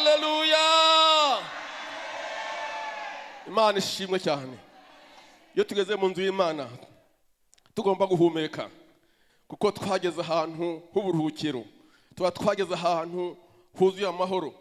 Haleluya! Imana ishimwe cyane. Iyo tugeze mu nzu y'Imana tugomba guhumeka kuko twageze ahantu h'uburuhukiro. Tuba twageze ahantu huzuye amahoro.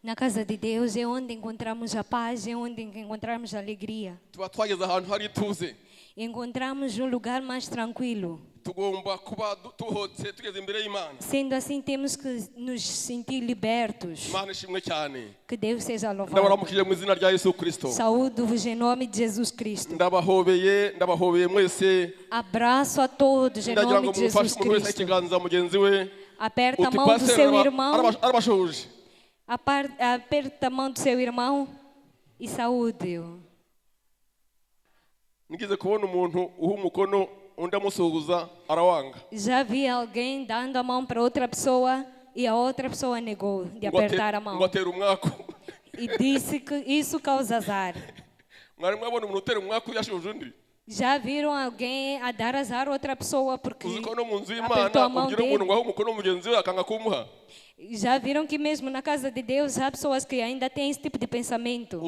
Na casa de Deus é onde encontramos a paz, é onde encontramos a alegria. Tuba twageze ahantu hari ituze. Encontramos um lugar mais tranquilo. Tugomba kuba tuhotse tugeze imbere y'Imana. Sendo assim, temos que nos sentir libertos. Imana ishimwe cyane. Que Deus seja louvado. Ndabaramukije mu izina rya Yesu Kristo. Saúdo-vos em nome de Jesus Cristo. Ndabahobeye mwese. Abraço a todos em nome de Jesus Cristo. Ikiganza mugenzi we. Aperta a mão do seu irmão. Arabashuje. Aperta a mão do seu irmão e saúde-o. Nigeze kubona umuntu uha umukono undi amusuhuza arawanga. Já vi alguém dando a mão para outra pessoa e a outra pessoa negou de apertar a mão. Batera umwako. E disse que isso causa azar. Mwari mwabona umuntu utera umwako yashuje undi. Já viram alguém a dar azar a outra pessoa porque apertou a mão dele? Já viram que mesmo na casa de Deus há pessoas que ainda têm esse tipo de pensamento.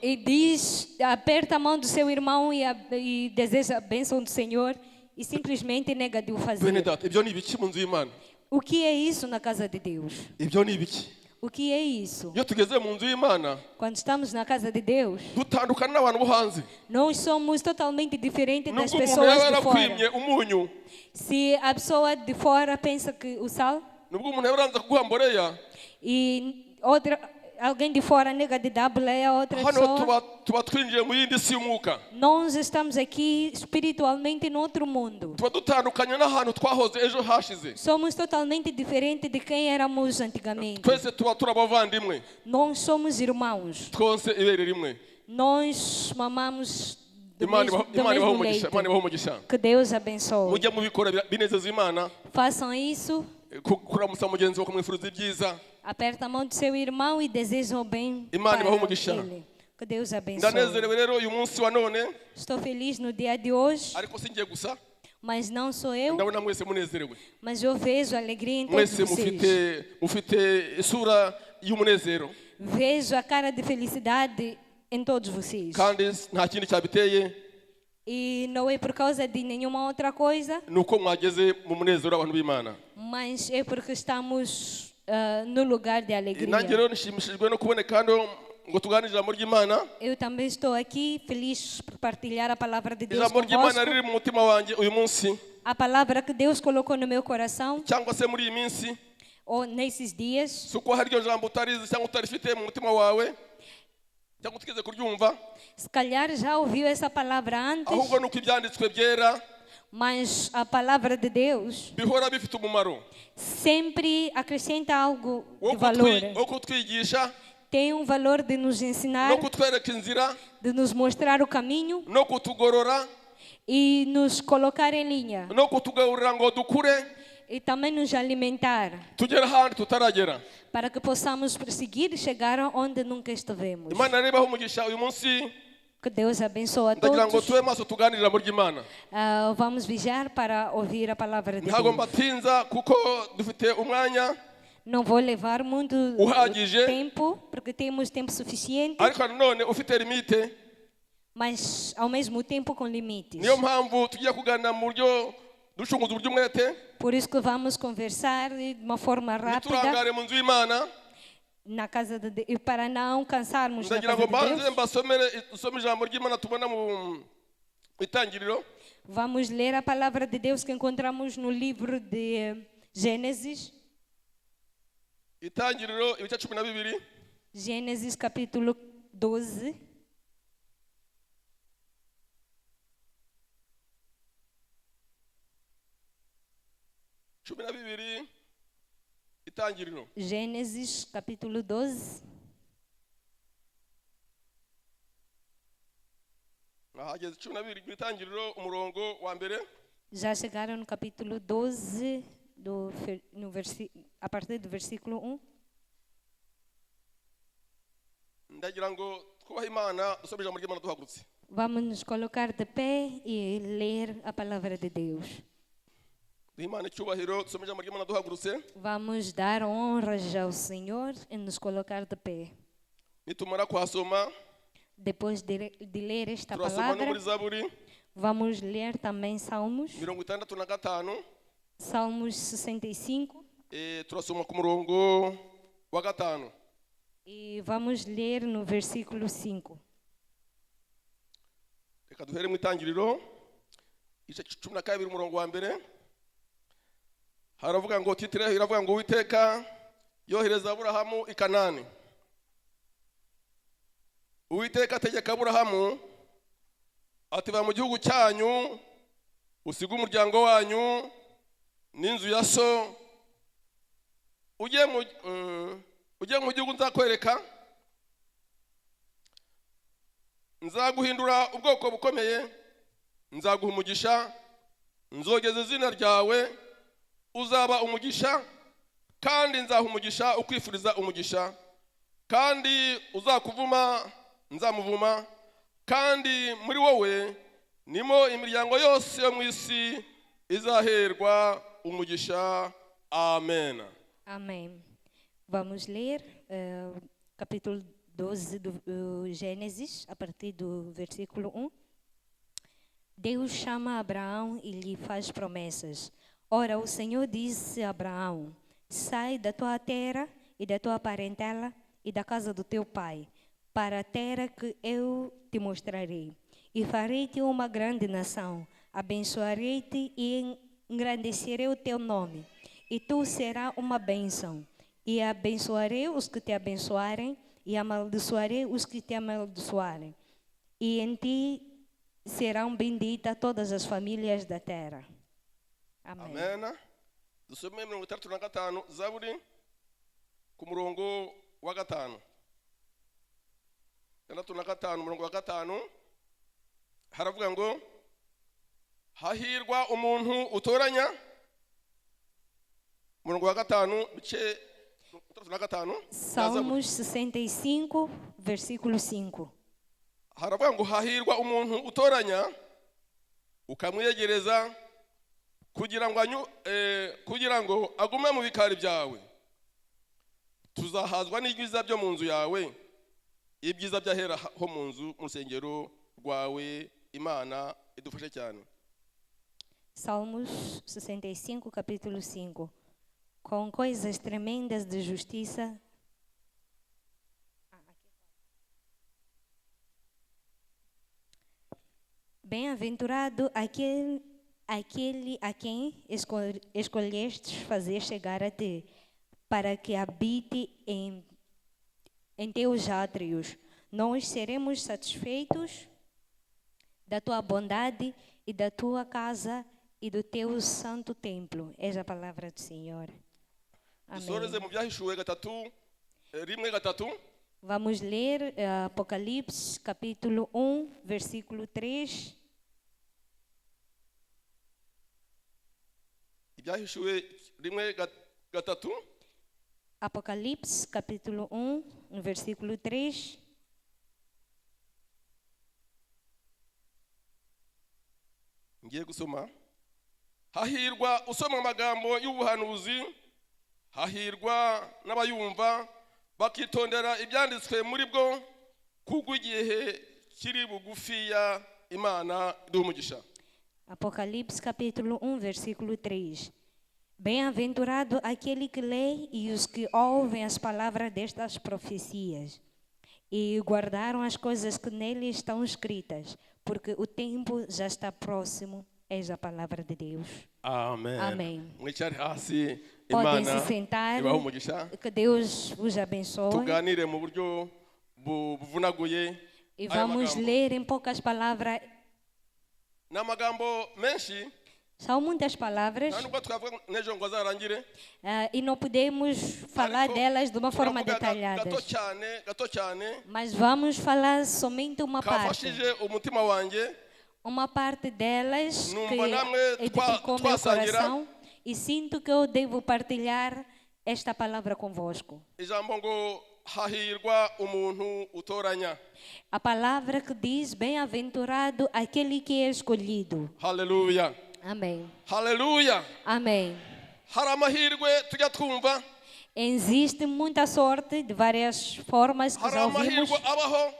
E diz, aperta a mão do seu irmão e deseja a bênção do Senhor e simplesmente nega de o fazer. O que é isso na casa de Deus? O que é isso? Quando estamos na casa de Deus, nós somos totalmente diferentes das pessoas de fora. Se a pessoa de fora pensa que o sal e alguém de fora nega de dar boleia a outra pessoa, nós estamos aqui espiritualmente no outro mundo. Somos totalmente diferentes de quem éramos antigamente. Nós somos irmãos. Nós mamamos do mesmo leite. Que Deus abençoe. Façam isso. Aperta a mão do seu irmão e desejam o bem para ele. Que Deus abençoe. Estou feliz no dia de hoje. Mas não sou eu. Mas eu vejo alegria em todos vocês. Vejo a cara de felicidade em todos vocês. E não é por causa de nenhuma outra coisa. Mas é porque estamos no lugar de alegria. Eu também estou aqui feliz por partilhar a palavra de Deus convosco. A palavra que Deus colocou no meu coração. Ou nesses dias. Se calhar já ouviu essa palavra antes. Mas a palavra de Deus sempre acrescenta algo de valor. Tem um valor de nos ensinar, de nos mostrar o caminho e nos colocar em linha. E também nos alimentar para que possamos prosseguir e chegar onde nunca estivemos. Que Deus abençoe a todos. Vamos vigiar para ouvir a palavra de Deus. Não vou levar muito tempo, porque temos tempo suficiente. Mas ao mesmo tempo com limites. Por isso que vamos conversar de uma forma rápida na casa de Deus, para não cansarmos na casa de Deus. Vamos ler a palavra de Deus que encontramos no livro de Gênesis. Gênesis capítulo 12. Gênesis capítulo 12. Já chegaram no capítulo 12, a partir do versículo 1. Vamos nos colocar de pé e ler a palavra de Deus. Vamos dar honras ao Senhor e nos colocar de pé. Depois de ler esta palavra, vamos ler também Salmos. Salmos 65. E vamos ler no versículo 5. haravuga ngo titire iravuga ngo Uwiteka yohereza Aburahamu i Kanani. Uwiteka ategeka Aburahamu ati va mu gihugu cyanyu usiga umuryango wanyu n'inzu ya so ujye mu gihugu nzakwereka, nzaguhindura ubwoko bukomeye, nzaguha umugisha, nzogeza izina ryawe, uzaba umugisha, kandi nzaha umugisha ukwifuriza umugisha, kandi uzakuvuma nzamuvuma, kandi muri wowe nimo imiryango yose yo mu isi izaherwa umugisha. Amen. Amém. Vamos ler capítulo 12 do Gênesis, a partir do versículo 1. Deus chama Abraão e lhe faz promessas. Ora, o Senhor disse a Abraão: sai da tua terra e da tua parentela e da casa do teu pai, para a terra que eu te mostrarei. E farei-te uma grande nação, abençoarei-te e engrandecerei o teu nome. E tu serás uma bênção. E abençoarei os que te abençoarem, e amaldiçoarei os que te amaldiçoarem. E em ti serão benditas todas as famílias da terra. Amém. Amen. Dusome 35 Zaburi ku murongo wa 5. 35 murongo wa 5 haravuga ngo hahirwa umuntu utoranya. Murongo wa 5 bice 35 Salmos 65 versículo 5. haravuga ngo hahirwa umuntu utoranya ukamwiyegereza kugira ngo agume mu bikari byawe. Tuzahazwa n'ibyiza byo mu nzu yawe, ibyiza byahera ho mu nzu mu rusengero rwawe. Imana idufashe cyane. Salmos 65 capítulo 5. Com coisas tremendas de justiça bem-aventurado aquele a quem escolhestes fazer chegar a ti, para que habite em teus átrios. Nós seremos satisfeitos da tua bondade e da tua casa e do teu santo templo. És a palavra do Senhor. Amém. Vamos ler Apocalipse capítulo 1, versículo 3. Apocalipse capítulo 1, no versículo 3. Ngiye gusoma. Hahirwa usoma amagambo y'ubuhanuzi, hahirwa n'abayumva bakitondera ibyanditswe muri bwo, kuko igihe kiri bugufiya. Imana iduhe umugisha. Apocalipse capítulo 1, versículo 3. Bem-aventurado aquele que lê e os que ouvem as palavras destas profecias e guardaram as coisas que nele estão escritas, porque o tempo já está próximo. És a palavra de Deus. Amém. Amém. Podem Podem se sentar. Que Deus vos abençoe. Tuganire mu buryo buvunaguye. E vamos ler em poucas palavras. N'amagambo menshi. São muitas palavras. E não podemos falar delas de uma forma detalhada. Mas vamos falar somente uma parte. Uma parte delas que edificou meu coração. E sinto que eu devo partilhar esta palavra convosco. A palavra que diz: bem-aventurado aquele que é escolhido. Aleluia. Amém. Haleluya. Amém. Hari amahirwe tujya twumva. Existe muita sorte de várias formas que Hari já ouvimos. amahirwe abaho.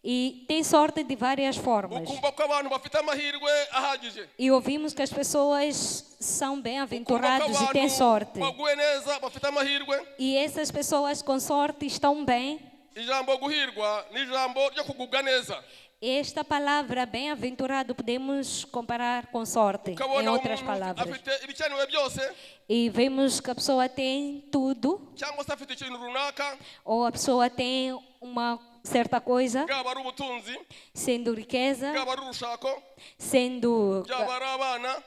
E tem sorte de várias formas. Ukumva ko abantu bafite amahirwe ahagije. E ouvimos que as pessoas são Ukumva bem-aventurados ko e têm abantu sorte. baguwe neza bafite amahirwe. E essas pessoas com sorte estão bem. Ijambo guhirwa ni ijambo ryo kugubwa neza. Esta palavra bem-aventurado podemos comparar com sorte, em Ukabona outras umuntu palavras. afite ibikenewe byose E vemos que a pessoa tem tudo, cyangwa se afite ikintu runaka, ou a pessoa tem uma certa coisa, bwaba ari ubutunzi, sendo riqueza, bwaba ari urushako, sendo byaba ari abana,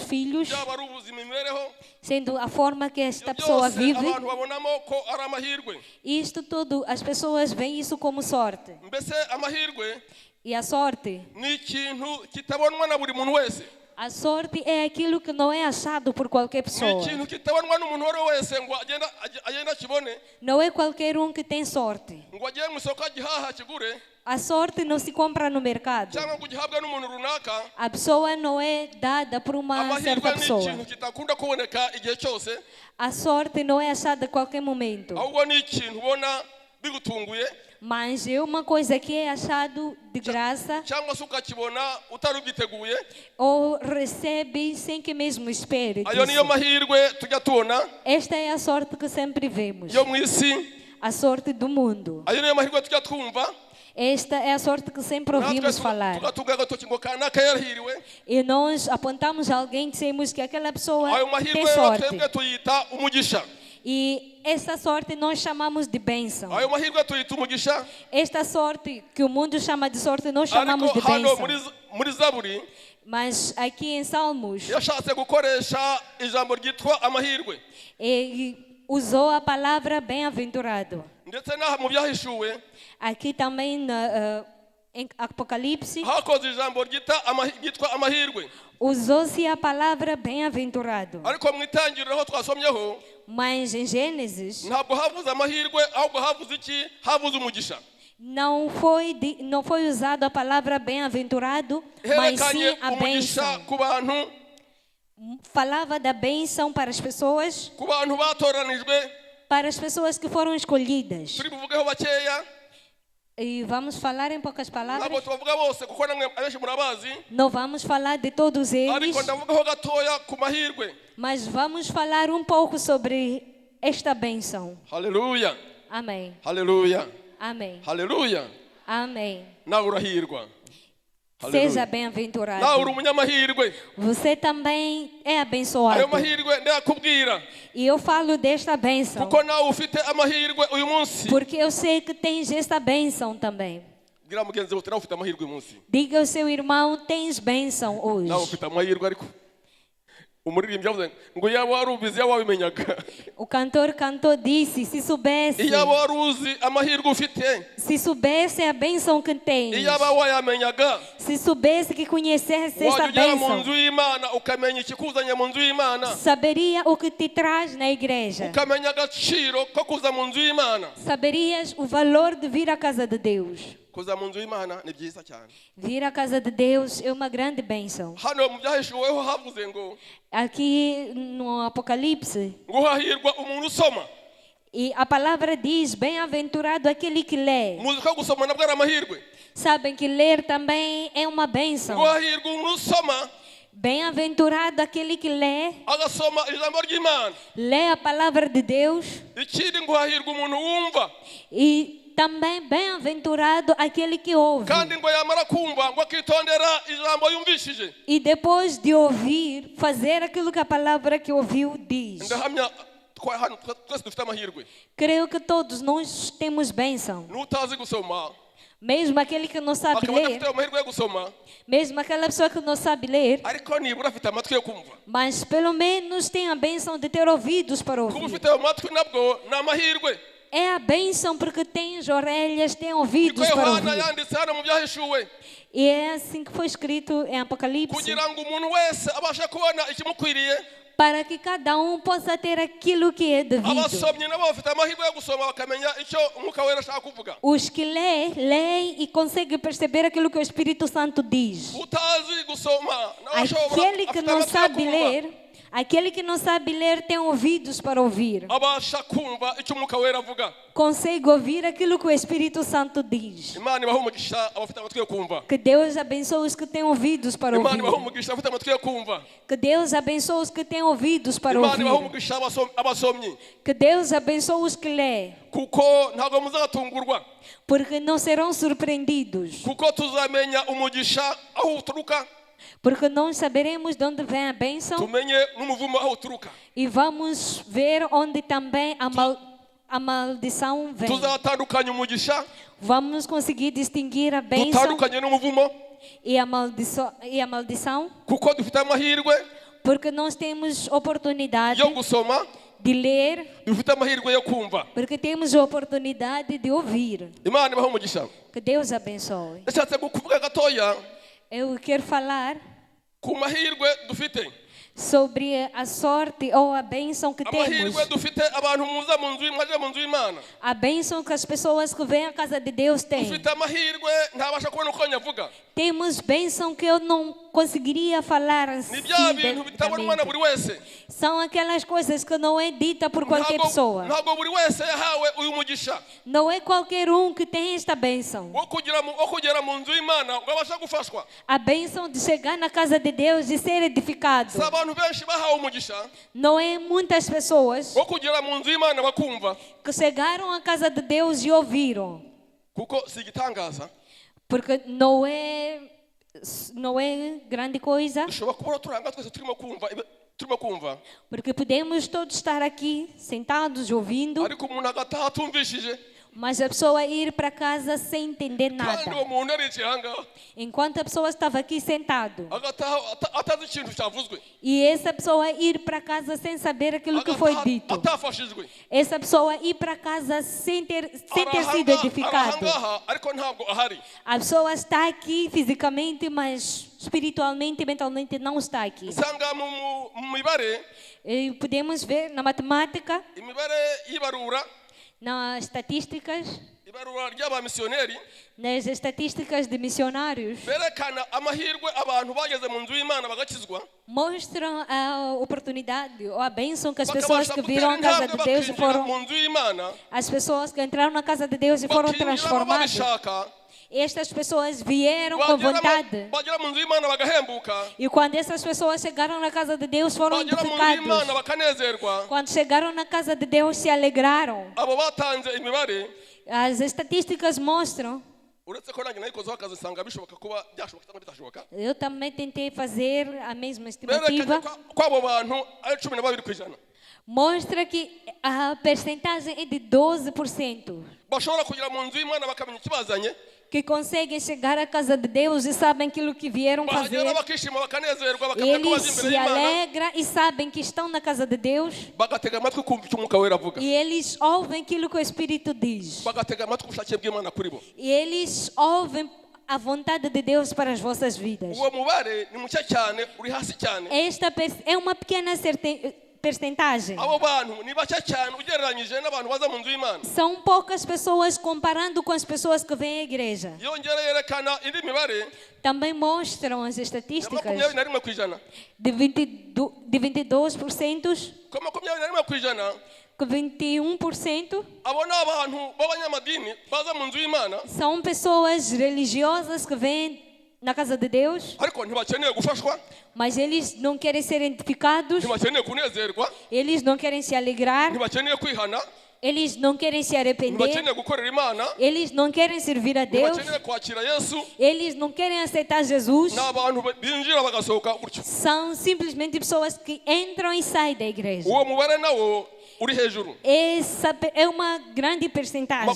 filhos, byaba ari ubuzima, imibereho. sendo a forma que esta Ibyo pessoa byose vive. abantu babonamo ko ari amahirwe. Isto tudo, as pessoas veem isso como sorte. Mbese amahirwe E a sorte? ni ikintu kitabonwa na buri muntu wese. A sorte é aquilo que não é achado por qualquer Ni pessoa. ikintu kitabonwa n'umuntu uwo ari we wese ngo agenda akibone, Não é qualquer um que tem sorte. ngo agiye mu isoko agihaha akigure, A sorte não se compra no mercado. cyangwa ngo ugihabwe n'umuntu runaka. A pessoa não é dada por uma Amahirwe certa ni pessoa. ikintu kitakunda kuboneka igihe cyose, A sorte não é achada a qualquer momento. ahubwo ni ikintu ubona bigutunguye, Mas é uma coisa que é achado de graça cyangwa se ukakibona utari ubyiteguye. ou recebe sem que mesmo espere. Ayo niyo disso. mahirwe tujya tubona Esta é a sorte que sempre vemos. yo mu isi. A sorte do mundo. Ayo niyo mahirwe tujya twumva. Esta é a sorte que sempre ouvimos falar. tugatunga agatoki ngo kanaka yarahiriwe. E nós apontamos alguém e dizemos que aquela pessoa Ayo tem mahirwe rero sorte. twebwe tuyita umugisha. E essa sorte nós chamamos de bênção. Ayo mahirwe tuyita umugisha. Esta sorte que o mundo chama de sorte, nós chamamos Ariko de hano bênção. muri Zaburi Mas aqui em Salmos, yashatse gukoresha ijambo ryitwa amahirwe, ele usou a palavra bem-aventurado. ndetse n'aha mu byahishuwe Aqui também em Apocalipse, hakoze ijambo ryitwa amahirwe. usou-se a palavra bem-aventurado. Ariko mu itangiriro aho twasomyeho Mas em Gênesis, ntabwo havuze amahirwe, ahubwo havuze iki? Havuze umugisha. não foi usado a palavra bem-aventurado, mas sim Herekanye a umugisha bênção. ku bantu, Falava da bênção para as pessoas, ku bantu batoranijwe. para as pessoas que foram escolhidas. Turi buvugeho bakeya, E vamos falar em poucas ntabwo palavras. tubavuga bose kuko namwe abenshi murabazi, Não vamos falar de todos eles, ariko ndavugaho gatoya ku mahirwe. mas vamos falar um pouco sobre esta bênção. Haleluya, Amém. haleluya, Amém. haleluya. Amém. Nawe urahirwa. Seja Haleluya. Nawe uri bem-aventurado. umunyamahirwe. Você também é Ayo abençoado. mahirwe ndayakubwira E eu falo desta bênção kuko nawe ufite amahirwe uyu munsi. porque eu sei que tens esta bênção também. Gira mugenzi wawe nawe ufite amahirwe uyu munsi. Diga ao seu irmão, tens bênção hoje. Nawe ufite amahirwe ariko umuririmbyi yavuze ngo iyaba wari ubizi, iyaba wabimenyaga. O cantor cantou, disse, se soubesse, Iyaba wari uzi amahirwe ufite, se soubesse a bênção que tens, iyaba wayamenyaga, se soubesse que conhecesse esta wajya ugera mu bênção, nzu y'Imana ukamenya ikikuzanye mu nzu y'Imana, saberia o que te traz na igreja. ukamenya agaciro ko kuza mu nzu y'Imana. Saberias o valor de vir à casa de Deus. Kuza mu nzu y'Imana ni byiza cyane. Vir à casa de Deus é uma grande bênção. Hano mu byahishuweho havuze ngo Aqui no Apocalipse, ngo hahirwa umuntu usoma. e a palavra diz, bem-aventurado aquele que lê. Muzi ko gusoma nabwo ari amahirwe. Sabem que ler também é uma bênção. Ngo hahirwa umuntu usoma Bem-aventurado aquele que lê, agasoma ijambo ry'Imana. lê a palavra de Deus. Ikindi ngo hahirwa umuntu wumva, E também bem-aventurado aquele que ouve. kandi ngo yamara kumva ngo akitondera ijambo yumvishije. E depois de ouvir, fazer aquilo que a palavra que ouviu diz. Ndahamya hano twese dufite amahirwe. Creio que todos nós temos bênção. N'utazi gusoma Mesmo aquele que não sabe akaba ler, adafite amahirwe yo gusoma, mesmo aquela pessoa que não sabe ler, ariko nibura afite amatwi yo kumva. mas pelo menos tem a bênção de ter ouvidos para Kuba ouvir. ufite ayo matwi nabwo ni amahirwe. É a bênção porque tens orelhas, tem Niko ouvidos para Yohana ouvir. yanditse hano mu byahishuwe, E é assim que foi escrito em Apocalipse, kugira ngo umuntu wese abashe kubona ikimukwiriye. para que cada um possa ter aquilo que é devido. Abasomyi nabo bafite amahirwe yo gusoma bakamenya icyo umwuka wera ashaka kuvuga. Os que leem e conseguem perceber aquilo que o Espírito Santo diz. Utazi Aquele que não sabe ler, aquele que não sabe ler tem ouvidos para ouvir. Consegue ouvir aquilo que o Espírito Santo diz. Que Deus abençoe os que têm ouvidos para ouvir. Que Deus abençoe os que têm ouvidos para ouvir. Que Deus abençoe os que lê. Porque não serão surpreendidos. Porque nós saberemos de onde vem a bênção. E vamos ver onde também a maldição vem. Vamos conseguir distinguir a bênção e a maldição. Porque nós temos oportunidade de ler. Porque temos a oportunidade de ouvir. Que Deus abençoe. Eu quero falar sobre a sorte ou a bênção que temos. A bênção que as pessoas que vêm à casa de Deus têm. Temos bênção que eu não conseguiria falar assim. São aquelas coisas que não é dita por qualquer pessoa. Não é qualquer um que tem esta bênção. A bênção de chegar na casa de Deus e ser edificado. Não é muitas pessoas que chegaram à casa de Deus e ouviram. Porque não é grande coisa. Porque podemos todos estar aqui sentados ouvindo, mas a pessoa ir para casa sem entender nada. Enquanto a pessoa estava aqui sentado, e essa pessoa ir para casa sem saber aquilo que foi dito. Essa pessoa ir para casa sem ter sido edificado. A pessoa está aqui fisicamente, mas espiritualmente e mentalmente não está aqui. E podemos ver na matemática, nas estatísticas, nas estatísticas de missionários, mostram a oportunidade ou a bênção que as pessoas que viram a casa de Deus e foram, as pessoas que entraram na casa de Deus e foram transformadas. Estas pessoas vieram com vontade. E quando essas pessoas chegaram na casa de Deus, foram edificados. Quando chegaram na casa de Deus, se alegraram. As estatísticas mostram. Eu também tentei fazer a mesma estimativa. Mostra que a percentagem é de 12%. Que conseguem chegar à casa de Deus e sabem aquilo que vieram fazer. Eles se alegram e sabem que estão na casa de Deus. E eles ouvem aquilo que o Espírito diz. E eles ouvem a vontade de Deus para as vossas vidas. Esta é uma pequena percentagem. São poucas pessoas comparando com as pessoas que vêm à igreja. Também mostram as estatísticas de 22%, que 21% são pessoas religiosas que vêm na casa de Deus, mas eles não querem ser edificados, eles não querem se alegrar, eles não querem se arrepender, eles não querem servir a Deus, eles não querem aceitar Jesus. São simplesmente pessoas que entram e saem da igreja. Essa é uma grande percentagem.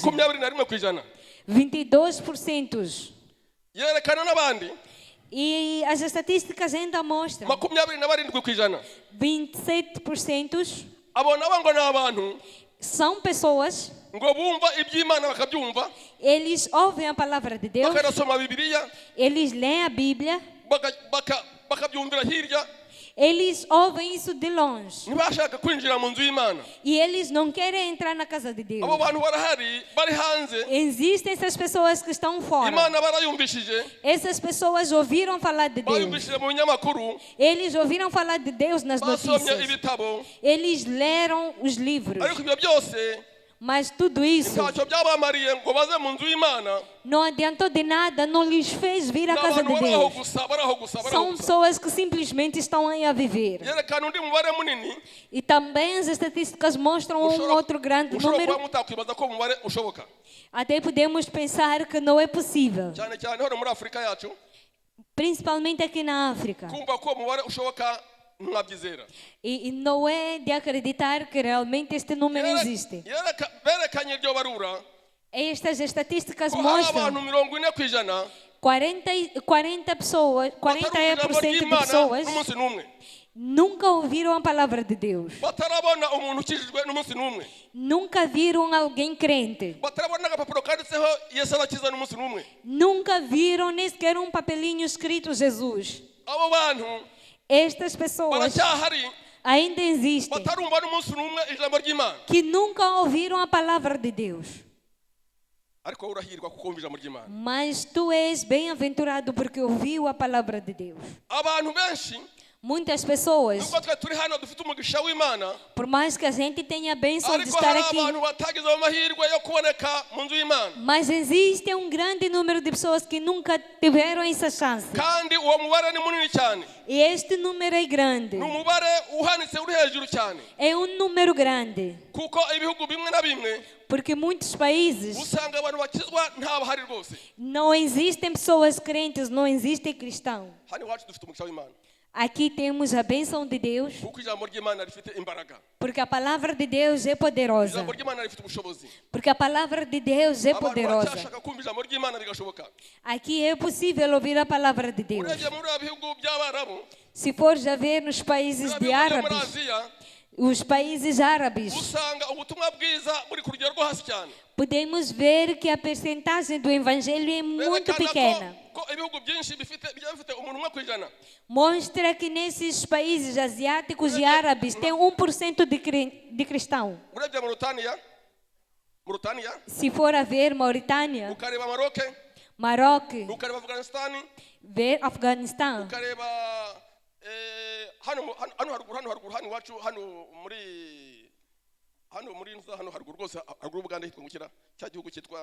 22%. E as estatísticas ainda mostram 27% são pessoas, eles ouvem a palavra de Deus, eles leem a Bíblia, Eles ouvem isso de longe. ntibashaka kwinjira mu nzu y'Imana. E eles não querem entrar na casa de Deus. Abo bantu barahari bari hanze. Existem essas pessoas que estão fora. Imana barayumvishije. Essas pessoas ouviram falar de Deus. Bayumvishije mu binyamakuru. Eles ouviram falar de Deus nas Basomye notícias. ibitabo. Eles leram os livros. Ariko ibyo byose Mas tudo isso ntacyo byabamariye ngo baze mu nzu y'Imana. não adiantou de nada, não lhes fez vir à casa de N'abantu baraho Deus. gusa, baraho gusa, baraho São gusa. pessoas que simplesmente estão aí a viver. Yerekana undi mubare munini. E também as estatísticas mostram um outro grande ushobora kuba número. mutakwibaza ko umubare ushoboka. Até podemos pensar que não é possível. Cyane cyane hano muri Afurika yacu. Principalmente aqui na África. Kumva ko umubare ushoboka ntiwabyizera. E não é de acreditar que realmente este número existe. Berekanye iryo barura. Estas estatísticas Ko hari mostram abantu 40% 40 pessoas, 40% de pessoas n'umunsi n'umwe. nunca ouviram a palavra de Deus. Batarabona umuntu ukijijwe n'umunsi n'umwe. Nunca viram alguém crente. Batarabona agapapuro kanditseho Yesu arakiza n'umunsi n'umwe. Nunca viram nem sequer um papelinho escrito Jesus. Abo bantu Estas pessoas baracyahari ainda existem batarumva n'umunsi n'umwe ijambo ry'Imana. que nunca ouviram a palavra de Deus. Ariko urahirwa kuko wumva ijambo ry'Imana. Mas tu és bem-aventurado porque ouviu a palavra de Deus. Abantu benshi Muitas pessoas, nubwo twe turi hano dufite umugisha w'Imana, por mais que a gente tenha a bênção de ariko estar hari aqui, abantu batagize amahirwe yo kuboneka mu nzu y'Imana. mas existe um grande número de pessoas que nunca tiveram essa chance. Kandi uwo mubare ni munini cyane. E este número é grande. Ni umubare uhanitse uri hejuru cyane. É um número grande. Kuko ibihugu bimwe na bimwe Porque muitos países usanga abantu bakizwa nta bahari rwose. não existem pessoas crentes, não existe cristão. Hano iwacu dufite umugisha w'Imana. Aqui temos a bênção de Deus, Kuko ijambo ry'Imana rifite imbaraga. porque a palavra de Deus é poderosa. Ijambo ry'Imana rifite ubushobozi. Porque a palavra de Deus é Abantu poderosa. baracyashaka kumva ijambo ry'Imana bigashoboka. Aqui é possível ouvir a palavra de Deus. Urebye muri bihugu by'Abarabu, Se for já ver nos países muri de bihugu byo muri árabes, Aziya, os países árabes, usanga ubutumwa bwiza buri ku rugero rwo hasi cyane. podemos ver que a percentagem do evangelho é muito Berekana pequena. ko ibihugu byinshi bijya bifite umuntu umwe ku ijana. Mostra que nesses países asiáticos e árabes tem 1% de cristão. Urebye Mauritania, Se for a ver Mauritânia, ukareba Maroc, Marrocos, ukareba Afghanistan, ver Afeganistão, ukareba hano haruguru hano iwacu hano muri hano haruguru rwose haruguru Buganda hitwa ngukira cya gihugu cyitwa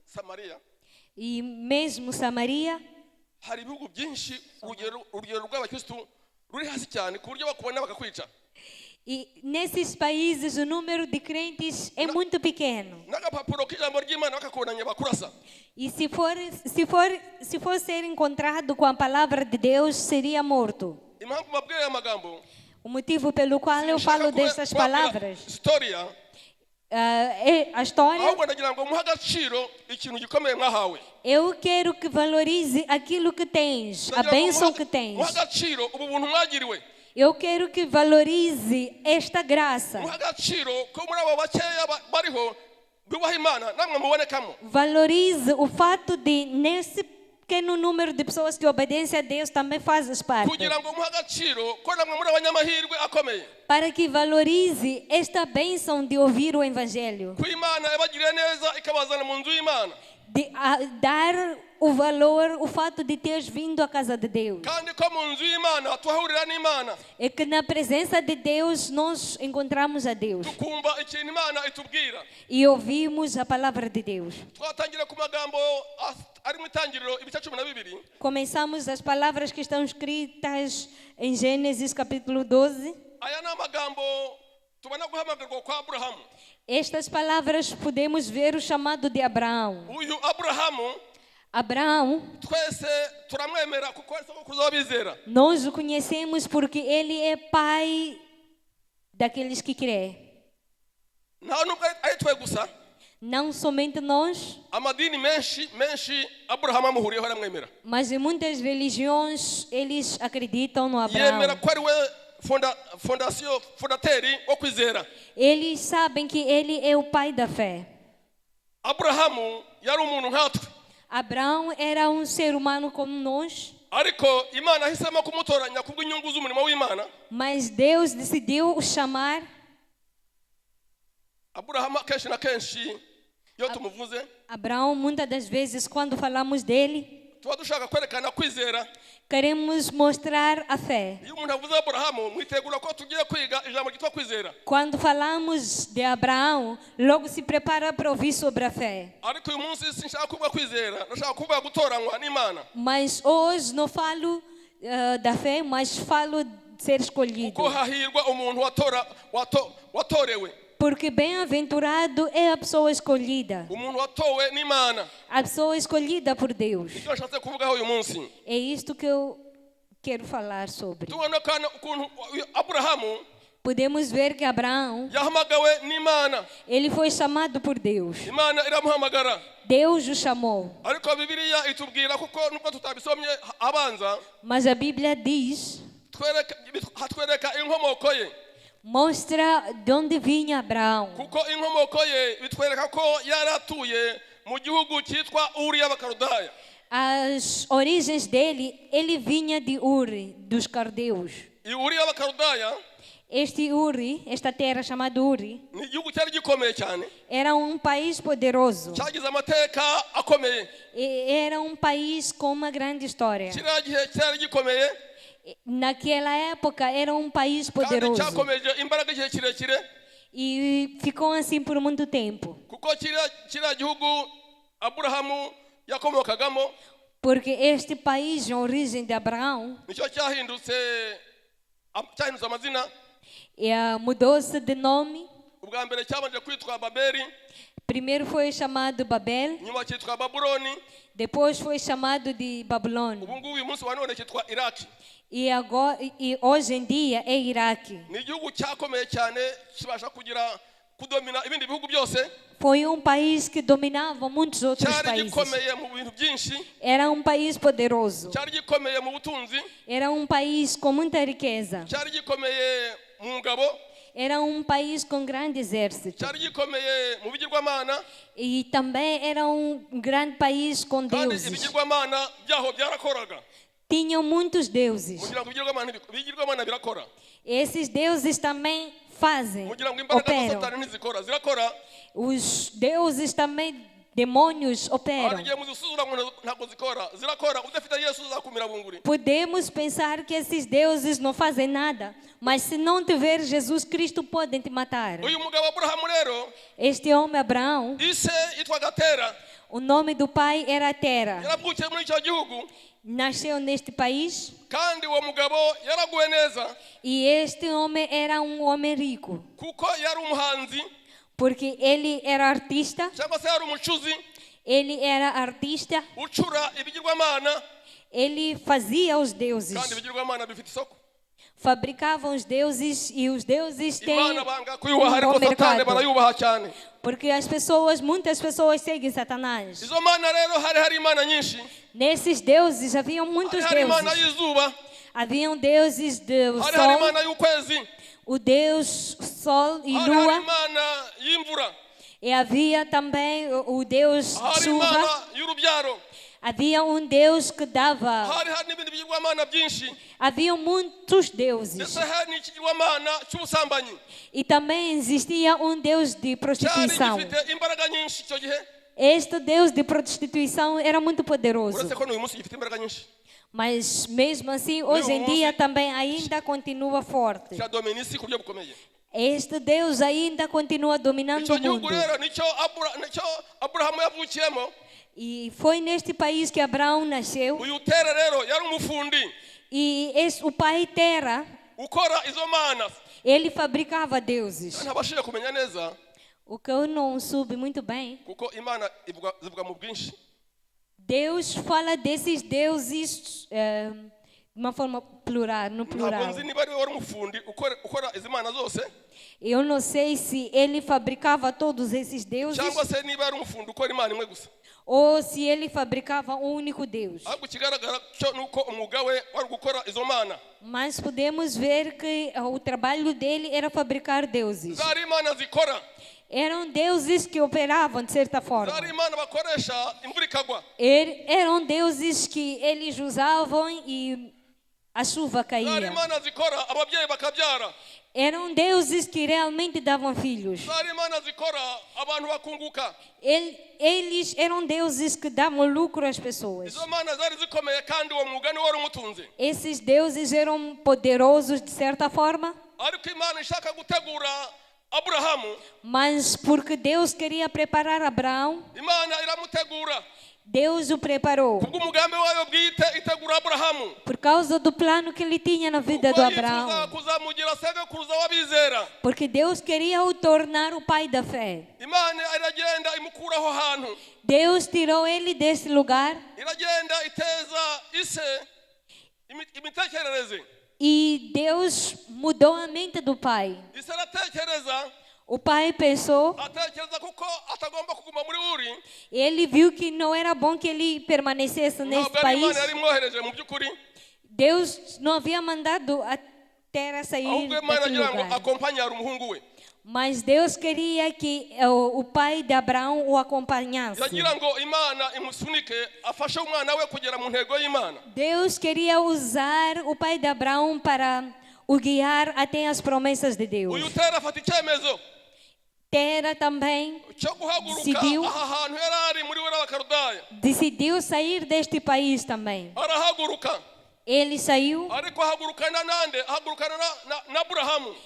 Samaria. e mesmo Samaria, Hari ibihugu byinshi urugero rw'abakristu ruri hasi cyane ku buryo bakubona bakakwica. e nesses países o número de crentes é muito pequeno. N'agapapuro k'ijambo ry'Imana bakakubonanya bakurasa. E se for ser encontrado com a palavra de Deus, seria morto. Impamvu mbabwira aya magambo, O motivo pelo qual eu falo destas palavras, historia, é a história. ahubwo ndagira ngo muhe agaciro ikintu gikomeye mwahawe. Eu quero que valorize aquilo que tens, a Ndagira ngo bênção que tens. muhe agaciro ubu buntu mwagiriwe. Eu quero que valorize esta graça. Muhe agaciro ko muri abo bakeya bariho bubaha Imana namwe mubonekamo. Valorize o fato de, nesse pequeno número de pessoas que obedecem a Deus, também fazes parte. Kugira ngo muhe agaciro ko namwe muri abanyamahirwe akomeye. Para que valorize esta bênção de ouvir o Evangelho. Ko Imana yabagiriye neza ikabazana mu nzu y'Imana. De dar o valor, o fato de teres vindo à casa de Deus. Kandi ko mu nzu y'Imana tuhahurira n'Imana. É que na presença de Deus nós encontramos a Deus. Tukumva ikintu Imana itubwira. E ouvimos a palavra de Deus. Twatangira ku magambo ari mu itangiriro ibice 12. Começamos as palavras que estão escritas em Gênesis capítulo 12. Aya ni amagambo tubona guhamagarwa kwa Aburahamu. Estas palavras podemos ver o chamado de Abraão. Uyu Aburahamu Abraão, twese turamwemera kuko ari sokuruza w'abizera. nós o conhecemos porque ele é pai daqueles que crê. Nta nubwo ari twe gusa, Não somente nós, amadini menshi Aburahamu amuhuriyeho aramwemera. mas em muitas religiões eles acreditam no Abraão. Yemera ko ari we fondateri wo kwizera. Eles sabem que ele é o pai da fé. Aburahamu yari umuntu nkatwe. Abraão era um ser humano como nós. Mas Deus decidiu chamar Abraão. Muitas das vezes, quando falamos dele, queremos mostrar a fé. Quando falamos de Abraão, logo se prepara para ouvir sobre a fé. Mas hoje não falo da fé, mas falo de ser escolhido. Porque bem-aventurado é a pessoa escolhida. A pessoa escolhida por Deus. É isto que eu quero falar sobre. Podemos ver que Abraão, ele foi chamado por Deus. Deus o chamou. Mas a Bíblia diz, mostra de onde vinha Abraão. As origens dele, ele vinha de Uri, dos Caldeus. Esta terra chamada Uri, era um país poderoso. Era um país com uma grande história. Naquela época era um país poderoso. E ficou assim por muito tempo. Porque este país, a origem de Abraão, mudou-se de nome. Primeiro foi chamado Babel, depois foi chamado de Babilônia. E hoje em dia é Iraque. Foi um país que dominava muitos outros países. Era um país poderoso. Era um país com muita riqueza. Era um país com grande exército. E também era um grande país com deuses. Tinham muitos deuses. Esses deuses também fazem, operam. Os deuses também, demônios, operam. Podemos pensar que esses deuses não fazem nada, mas se não tiver Jesus Cristo, podem te matar. Este homem Abraão, o nome do pai era Tera. Nasceu neste país. E este homem era um homem rico. Porque ele era artista. Ele era artista. Ele fazia os deuses. Fabricavam os deuses e os deuses têm um mercado. Porque muitas pessoas seguem Satanás. Nesses deuses haviam muitos deuses. Haviam deuses do sol, o Deus Sol e Lua. E havia também o Deus chuva. Havia um Deus que dava. Havia muitos deuses. E também existia um Deus de prostituição. Este Deus de prostituição era muito poderoso. Mas mesmo assim, hoje em dia também ainda continua forte. Este Deus ainda continua dominando o mundo. E foi neste país que Abraão nasceu. E o pai Tera, ele fabricava deuses. O que eu não soube muito bem. Deus fala desses deuses de uma forma plural, no plural. Eu não sei se ele fabricava todos esses deuses ou se ele fabricava um único Deus. Mas podemos ver que o trabalho dele era fabricar deuses. Eram deuses que operavam de certa forma. Eram deuses que eles usavam e a chuva caía. Eram deuses que realmente davam filhos. Eles eram deuses que davam lucro às pessoas. Esses deuses eram poderosos de certa forma. Mas porque Deus queria preparar Abraão, Deus o preparou. Por causa do plano que ele tinha na vida do Abraão. Porque Deus queria o tornar o pai da fé. Deus tirou ele desse lugar. E Deus mudou a mente do pai. O pai pensou, ele viu que não era bom que ele permanecesse nesse país. Deus não havia mandado a terra sair daquele lugar. Mas Deus queria que o pai de Abraão o acompanhasse. Deus queria usar o pai de Abraão para o guiar até as promessas de Deus. Tera também decidiu sair deste país também. Ele saiu.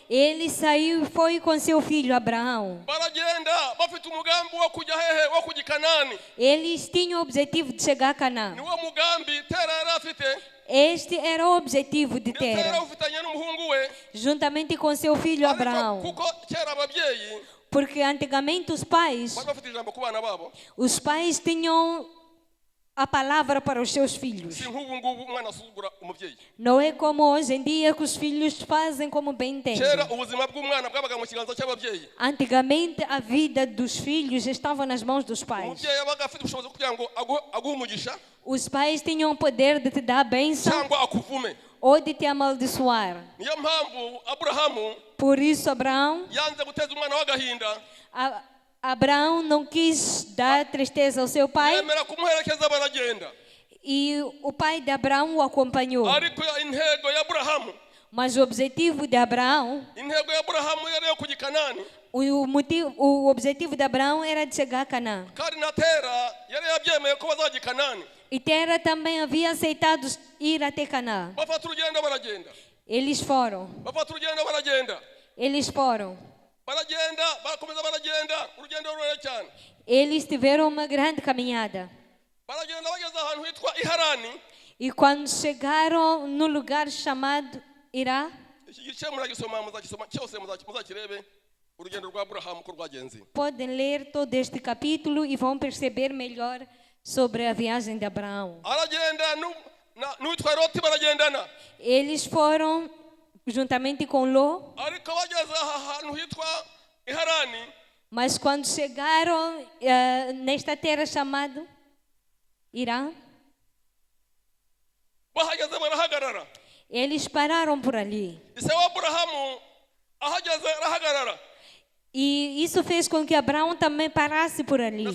Ele saiu e foi com seu filho Abraão. Eles tinham o objetivo de chegar a Canaã. Este era o objetivo de Tera, juntamente com seu filho Abraão. Porque antigamente os pais tinham a palavra para os seus filhos. Não é como hoje em dia que os filhos fazem como bem entendem. Antigamente a vida dos filhos estava nas mãos dos pais. Os pais tinham o poder de te dar a bênção ou de te amaldiçoar. Por isso Abraão não quis dar tristeza ao seu pai. E o pai de Abraão o acompanhou. Mas o objetivo de Abraão, o objetivo de Abraão era de chegar a Canaã. E Tera também havia aceitado ir até Canaã. Eles foram. Eles tiveram uma grande caminhada. E quando chegaram no lugar chamado Irá, podem ler todo este capítulo e vão perceber melhor sobre a viagem de Abraão. Eles foram juntamente com Ló. Mas quando chegaram nesta terra chamada Irá, eles pararam por ali. E isso fez com que Abraão também parasse por ali.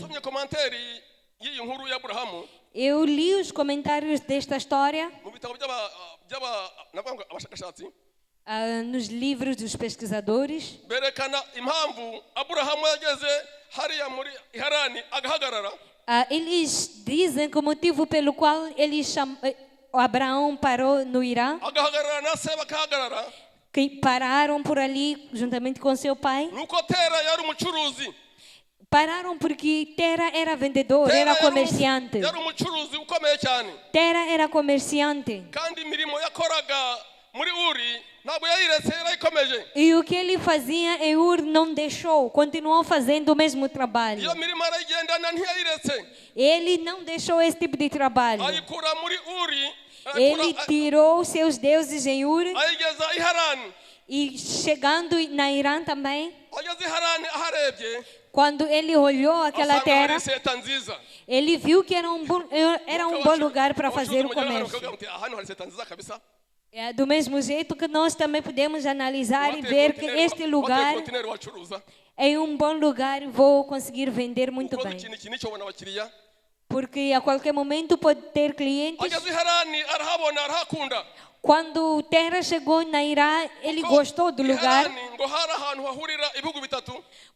Eu li os comentários desta história nos livros dos pesquisadores. Eles dizem que o motivo pelo qual Abraão parou no Irã, que pararam por ali juntamente com seu pai. Pararam porque Tera era vendedor, era comerciante. Tera era comerciante. E o que ele fazia em Ur não deixou, continuou fazendo o mesmo trabalho. Ele não deixou esse tipo de trabalho. Ele tirou seus deuses em Ur. E chegando na Irã também, quando ele olhou aquela terra, ele viu que era um bom lugar para fazer o comércio. É do mesmo jeito que nós também podemos analisar e ver que este lugar é um bom lugar e vou conseguir vender muito bem. Porque a qualquer momento pode ter clientes. Quando Terra chegou na Irã, ele gostou do lugar.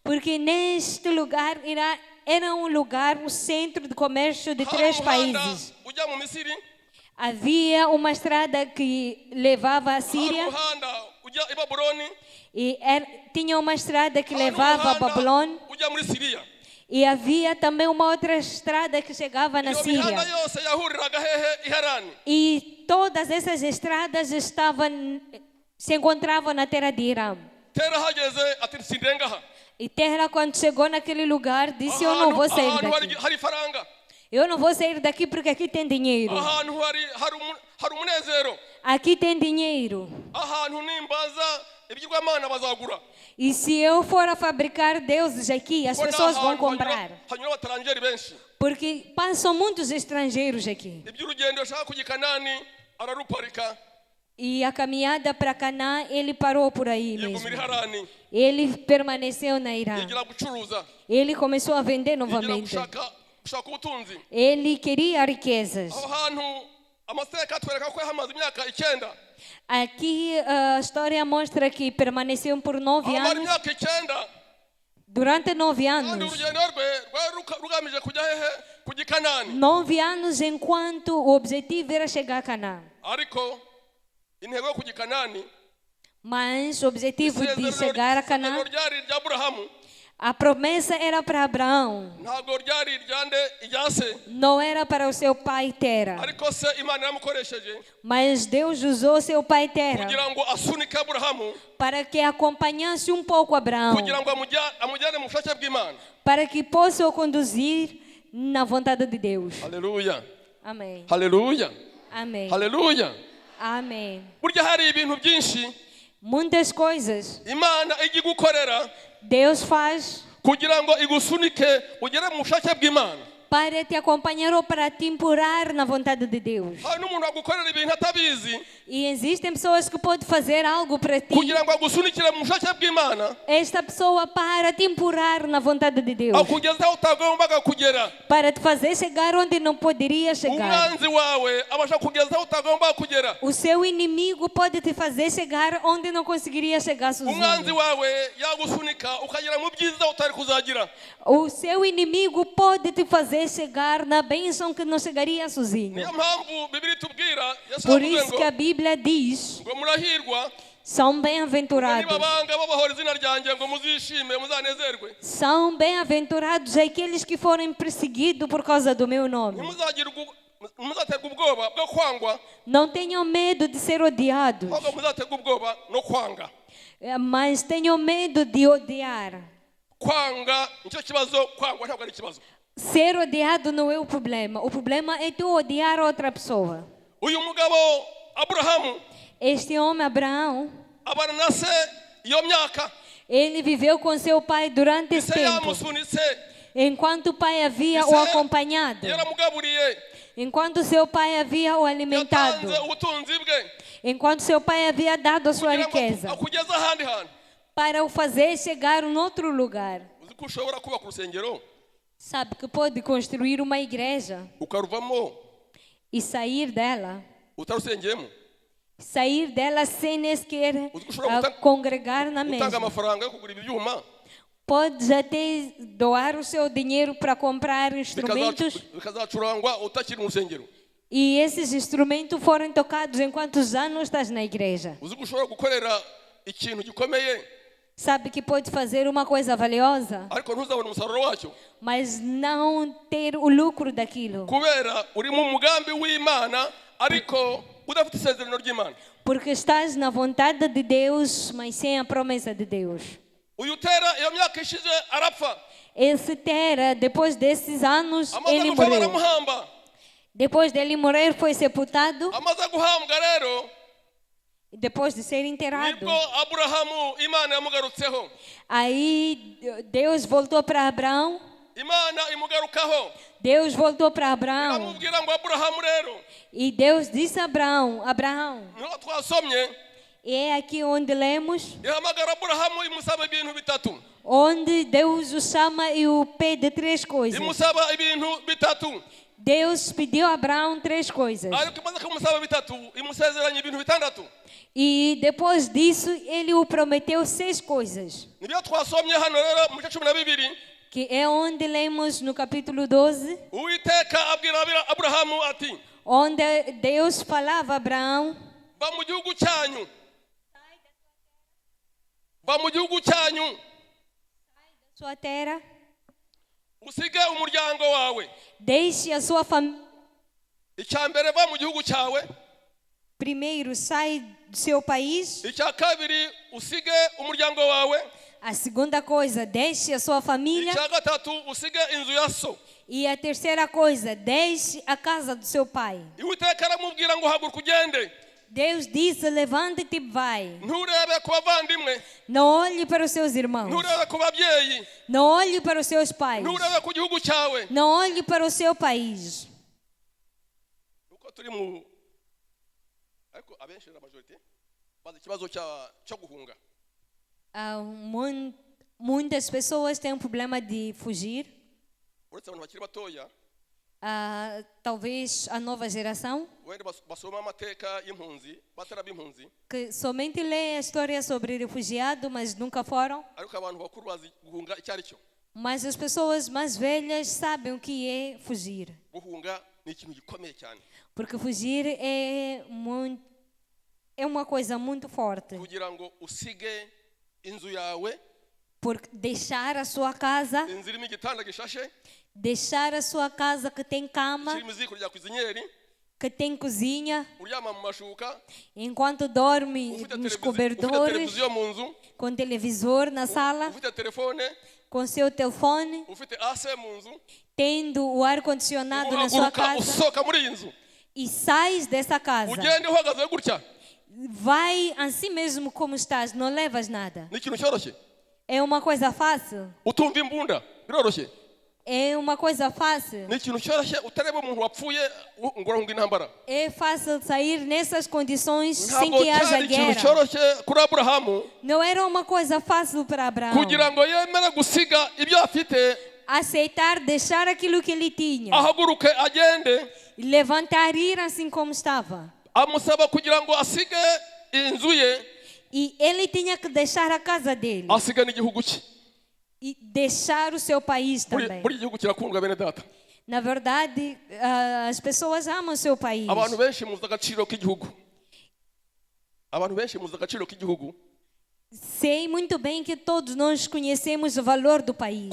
Porque neste lugar, Irã era um lugar, um centro de comércio de 3 países. Havia uma estrada que levava à Síria. E tinha uma estrada que levava a Babilônia. E havia também uma outra estrada que chegava na Síria. E todas essas estradas se encontravam na terra de Irã. E Terra, quando chegou naquele lugar, disse: eu não vou sair daqui. Eu não vou sair daqui porque aqui tem dinheiro. Aqui tem dinheiro. E se eu for a fabricar deuses aqui, as pessoas vão comprar. Porque passam muitos estrangeiros aqui. E a caminhada para Canaã, ele parou por aí mesmo. Ele permaneceu na Irã. Ele começou a vender novamente. Ele queria riquezas. Aqui a história mostra que permaneceu por 9 anos. Durante 9 anos. 9 anos enquanto o objetivo era chegar a Canaã. Mas o objetivo de chegar a Canaã, a promessa era para Abraão. Não era para o seu pai Tera. Mas Deus usou seu pai Tera para que acompanhasse um pouco Abraão, para que possa o conduzir na vontade de Deus. Aleluia. Amém. Aleluia. Amém. Aleluia. Amém. Porque hari ibintu byinshi muitas coisas Imana igi gukorera Deus faz kugira ngo igusunike ugere mu bushake bw'Imana. Para te acompanhar ou para te empurrar na vontade de Deus. E existem pessoas que podem fazer algo para ti. Esta pessoa para te empurrar na vontade de Deus. Para te fazer chegar onde não poderia chegar. O seu inimigo pode te fazer chegar onde não conseguiria chegar sozinho. O seu inimigo pode te fazer chegar na bênção que não chegaria sozinho. Por isso que a Bíblia diz: são bem-aventurados. São bem-aventurados aqueles que forem perseguidos por causa do meu nome. Não tenham medo de ser odiados, mas tenham medo de odiar. Ser odiado não é o problema. O problema é tu odiar outra pessoa. Este homem Abraão, ele viveu com seu pai durante esse tempo. Enquanto o pai havia o acompanhado, enquanto seu pai havia o alimentado, enquanto seu pai havia dado a sua riqueza, para o fazer chegar em outro lugar. Sabe que pode construir uma igreja e sair dela. Sair dela sem sequer congregar na mesma. Pode até doar o seu dinheiro para comprar instrumentos. E esses instrumentos foram tocados enquanto anos estás na igreja. Sabe que pode fazer uma coisa valiosa, mas não ter o lucro daquilo. Porque estás na vontade de Deus, mas sem a promessa de Deus. Esse Tera, depois desses anos, ele morreu. Depois dele morrer, foi sepultado. Depois de ser enterrado, aí Deus voltou para Abraão Deus voltou para Abraão. E Deus disse a Abraão, é aqui onde lemos, onde Deus o chama e o pede 3 coisas. Deus pediu a Abraão 3 coisas. E depois disso, ele o prometeu 6 coisas. Que é onde lemos no capítulo 12. Onde Deus falava a Abraão: sai da sua terra. Deixe a sua família. Primeiro, sai do seu país. A segunda coisa, deixe a sua família. E a terceira coisa, deixe a casa do seu pai. Deus disse: levante-te e vai. Não olhe para os seus irmãos. Não olhe para os seus pais. Não olhe para o seu país. Muitas pessoas têm um problema de fugir. Talvez a nova geração que somente lê a história sobre refugiados, mas nunca foram. Mas as pessoas mais velhas sabem o que é fugir. Porque fugir é uma coisa muito forte. Por deixar a sua casa, deixar a sua casa que tem cama, que tem cozinha, enquanto dorme nos cobertores, com televisor na sala, com seu telefone, tendo o ar-condicionado na sua casa, e sais dessa casa. Vai assim mesmo como estás, não levas nada. É uma coisa fácil. É uma coisa fácil. É fácil sair nessas condições sem que haja guerra. Não era uma coisa fácil para Abraão aceitar, deixar aquilo que ele tinha, levantar e ir assim como estava. E ele tinha que deixar a casa dele e deixar o seu país também. Na verdade, as pessoas amam o seu país. Sei muito bem que todos nós conhecemos o valor do país.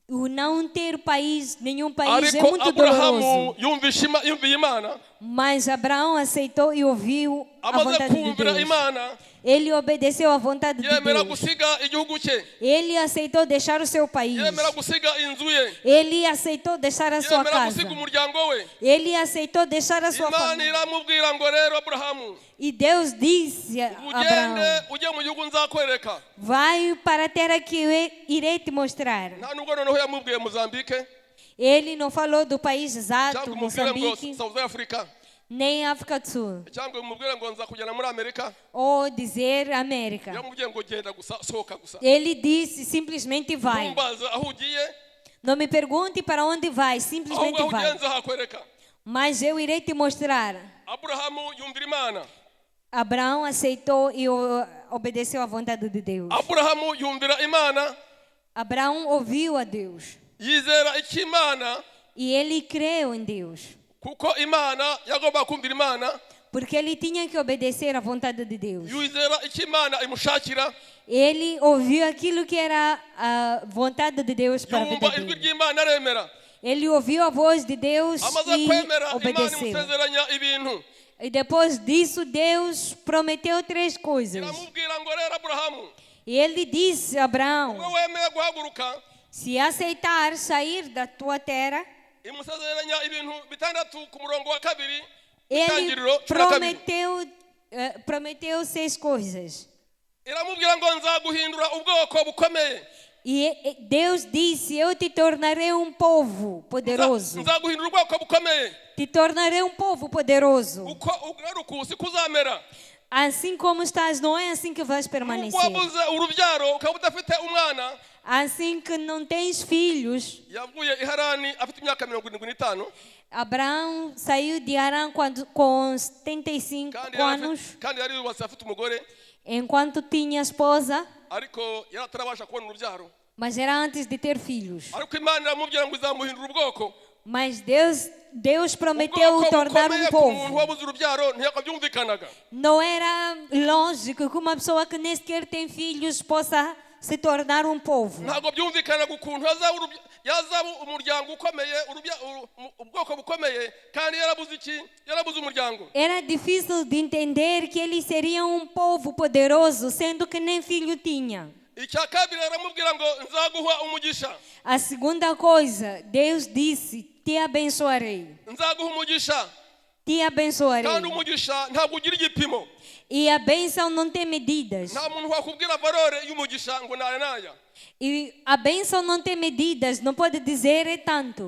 O não ter país, nenhum país, é muito doloroso. Mas Abraão aceitou e ouviu a vontade de Deus. Ele obedeceu à vontade de Deus. Ele aceitou deixar o seu país. Ele aceitou deixar a sua casa. Ele aceitou deixar a sua família. E Deus disse a Abraão: vai para a terra que eu irei te mostrar. Ele não falou do país exato, Moçambique, nem África do Sul, ou dizer América. Ele disse simplesmente vai. Não me pergunte para onde vai, simplesmente vai. Mas eu irei te mostrar. Abraão aceitou e obedeceu à vontade de Deus. Abraão ouviu a Deus. E ele creu em Deus. Porque ele tinha que obedecer à vontade de Deus. Ele ouviu aquilo que era a vontade de Deus para a vida dele. Ele ouviu a voz de Deus e obedeceu. E depois disso, Deus prometeu 3 coisas. E ele disse a Abraão: se aceitar sair da tua terra, ele prometeu 6 coisas. E Deus disse: eu te tornarei um povo poderoso. Te tornarei um povo poderoso. Assim como estás, não é assim que vais permanecer. Assim que não tens filhos. Abraão saiu de Harã com 75 anos. Enquanto tinha esposa. Mas era antes de ter filhos. Mas Deus prometeu tornar um povo. Não era lógico que uma pessoa que nem sequer tem filhos possa se tornar um povo. Era difícil de entender que ele seria um povo poderoso, sendo que nem filho tinha. A segunda coisa, Deus disse: te abençoarei. Te abençoarei. E a bênção não tem medidas. E a bênção não tem medidas, não pode dizer é tanto.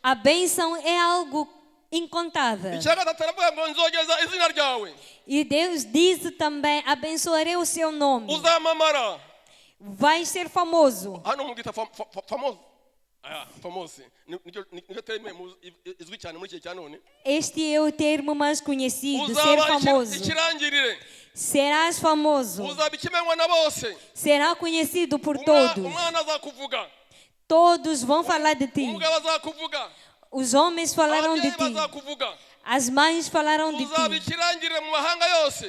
A bênção é algo incontável. E Deus disse também: abençoarei o seu nome. Vai ser famoso. Este é o termo mais conhecido, ser famoso. Serás famoso. Será conhecido por todos. Todos vão falar de ti. Os homens falarão de ti. As mães falarão de ti.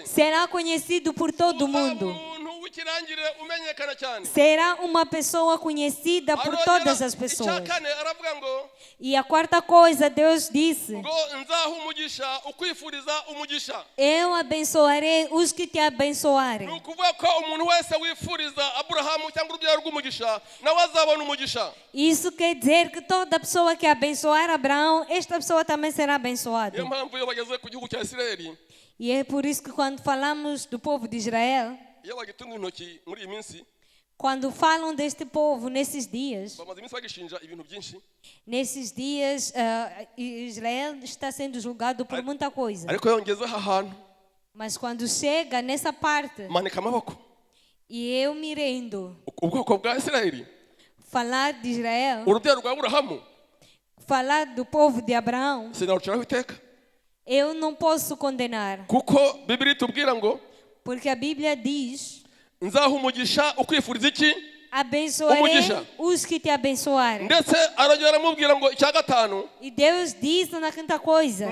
Será conhecido por todo mundo. Será uma pessoa conhecida por todas as pessoas. E a quarta coisa, Deus disse: eu abençoarei os que te abençoarem. Isso quer dizer que toda pessoa que abençoar Abraão, esta pessoa também será abençoada. E é por isso que quando falamos do povo de Israel, quando falam deste povo nesses dias, Israel está sendo julgado por muita coisa. Mas quando chega nessa parte, e eu me rendo, falar de Israel, falar do povo de Abraão, eu não posso condenar. Porque a Bíblia diz: abençoarei os que te abençoarem. E Deus diz na quinta coisa: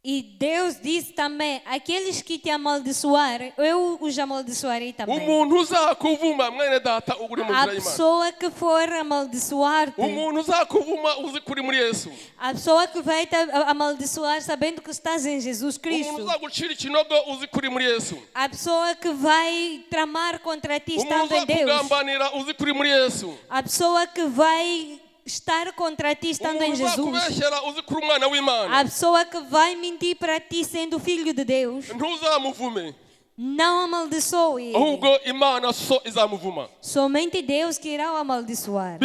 e Deus diz também: aqueles que te amaldiçoarem, eu os amaldiçoarei também. A pessoa que for amaldiçoar-te, a pessoa que vai te amaldiçoar sabendo que estás em Jesus Cristo, a pessoa que vai tramar contra ti estando em Deus, a pessoa que vai estar contra ti estando em Jesus, a pessoa que vai mentir para ti sendo filho de Deus, não amaldiçoe ele. Somente Deus que irá o amaldiçoar.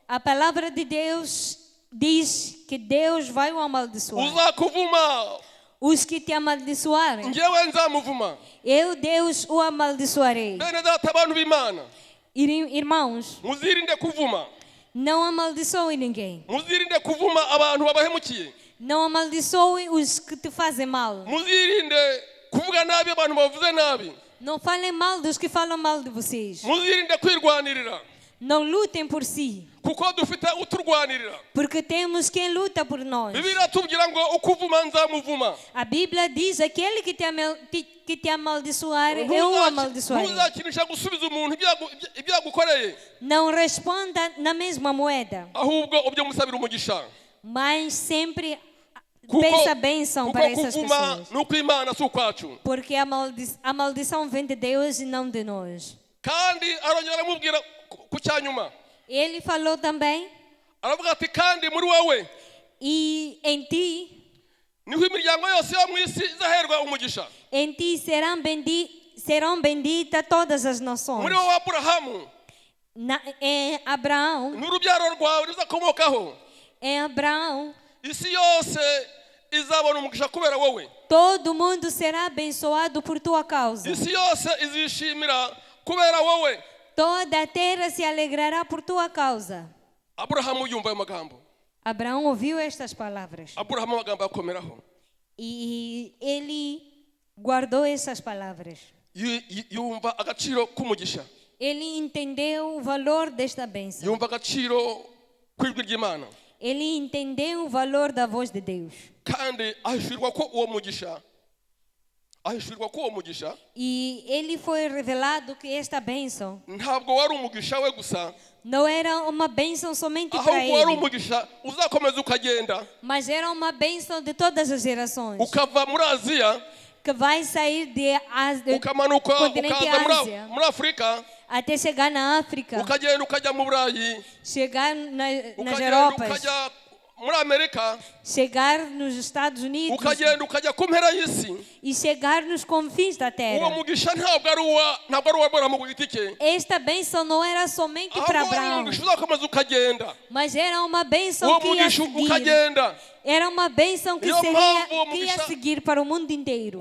A palavra de Deus diz que Deus vai o amaldiçoar. Os que te amaldiçoarem, eu, Deus, o amaldiçoarei. Irmãos, não amaldiçoe ninguém. Não amaldiçoe os que te fazem mal. Não falem mal dos que falam mal de vocês. Não lutem por si. Porque temos quem luta por nós. A Bíblia diz: aquele que te amaldiçoar, eu o amaldiçoarei. Não responda na mesma moeda, mas sempre peça bênção para essas pessoas. Porque a maldição vem de Deus e não de nós. ku cyanyuma. Ele falou também. Aravuga ati kandi muri wowe. E em ti. Niho imiryango yose yo mu isi izaherwa umugisha. Em ti serão benditas todas as nações. Muri wowe Aburahamu. Em Abraão. N'urubyaro rwawe ruzakomokaho. Em Abraão. Isi yose izabona umugisha kubera wowe. Todo mundo será abençoado por tua causa. Isi yose izishimira kubera wowe. Toda a terra se alegrará por tua causa. Aburahamu yumva ayo magambo. Abraão ouviu estas palavras. Aburahamu amagambo akomeraho. E ele guardou essas palavras. Yumva agaciro k'umugisha. Ele entendeu o valor desta bênção. Yumva agaciro kw'ijwi ry'Imana. Ele entendeu o valor da voz de Deus. Kandi ahishurwa ko uwo mugisha. E ele foi revelado que esta bênção ntabwo wari umugisha we gusa. Não era uma bênção somente para ele. Wari umugisha uzakomeza ukagenda. Mas era uma bênção de todas as gerações. Ukava muri Aziya. Que vai sair do continente Ásia. Muri Afrika. Até chegar na África. Ukagenda ukajya mu Burayi. Chegar nas Europas. Ukajya muri Amerika. Chegar nos Estados Unidos. Ukagenda ukajya ku mpera y'isi. E chegar nos confins da terra. Uwo mugisha ntabwo ari uwa Aburahamu ku giti cye. Esta bênção não era somente para Abraão. Mas era uma bênção que ia seguir. Era uma bênção que ia seguir para o mundo inteiro.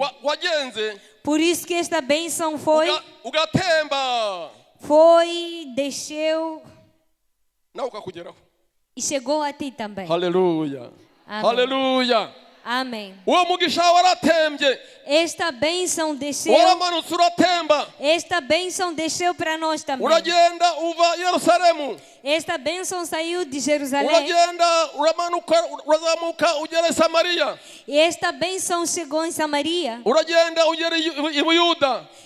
Por isso que esta bênção desceu e chegou a ti também. Aleluia. Amém. Aleluia. Amém. Esta bênção desceu. Esta bênção desceu para nós também. Esta bênção saiu de Jerusalém. E esta bênção chegou em Samaria.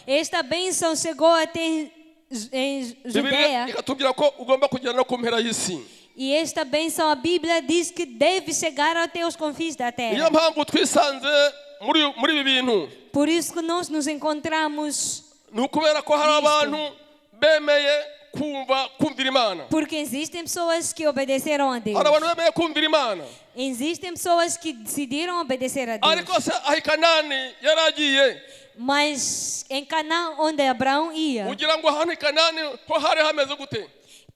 Esta bênção chegou até em Judeia. E esta bênção, a Bíblia diz que deve chegar até os confins da terra. Por isso que nós nos encontramos porque existem pessoas que obedeceram a Deus. Existem pessoas que decidiram obedecer a Deus. Mas em Canaã, onde Abraão ia,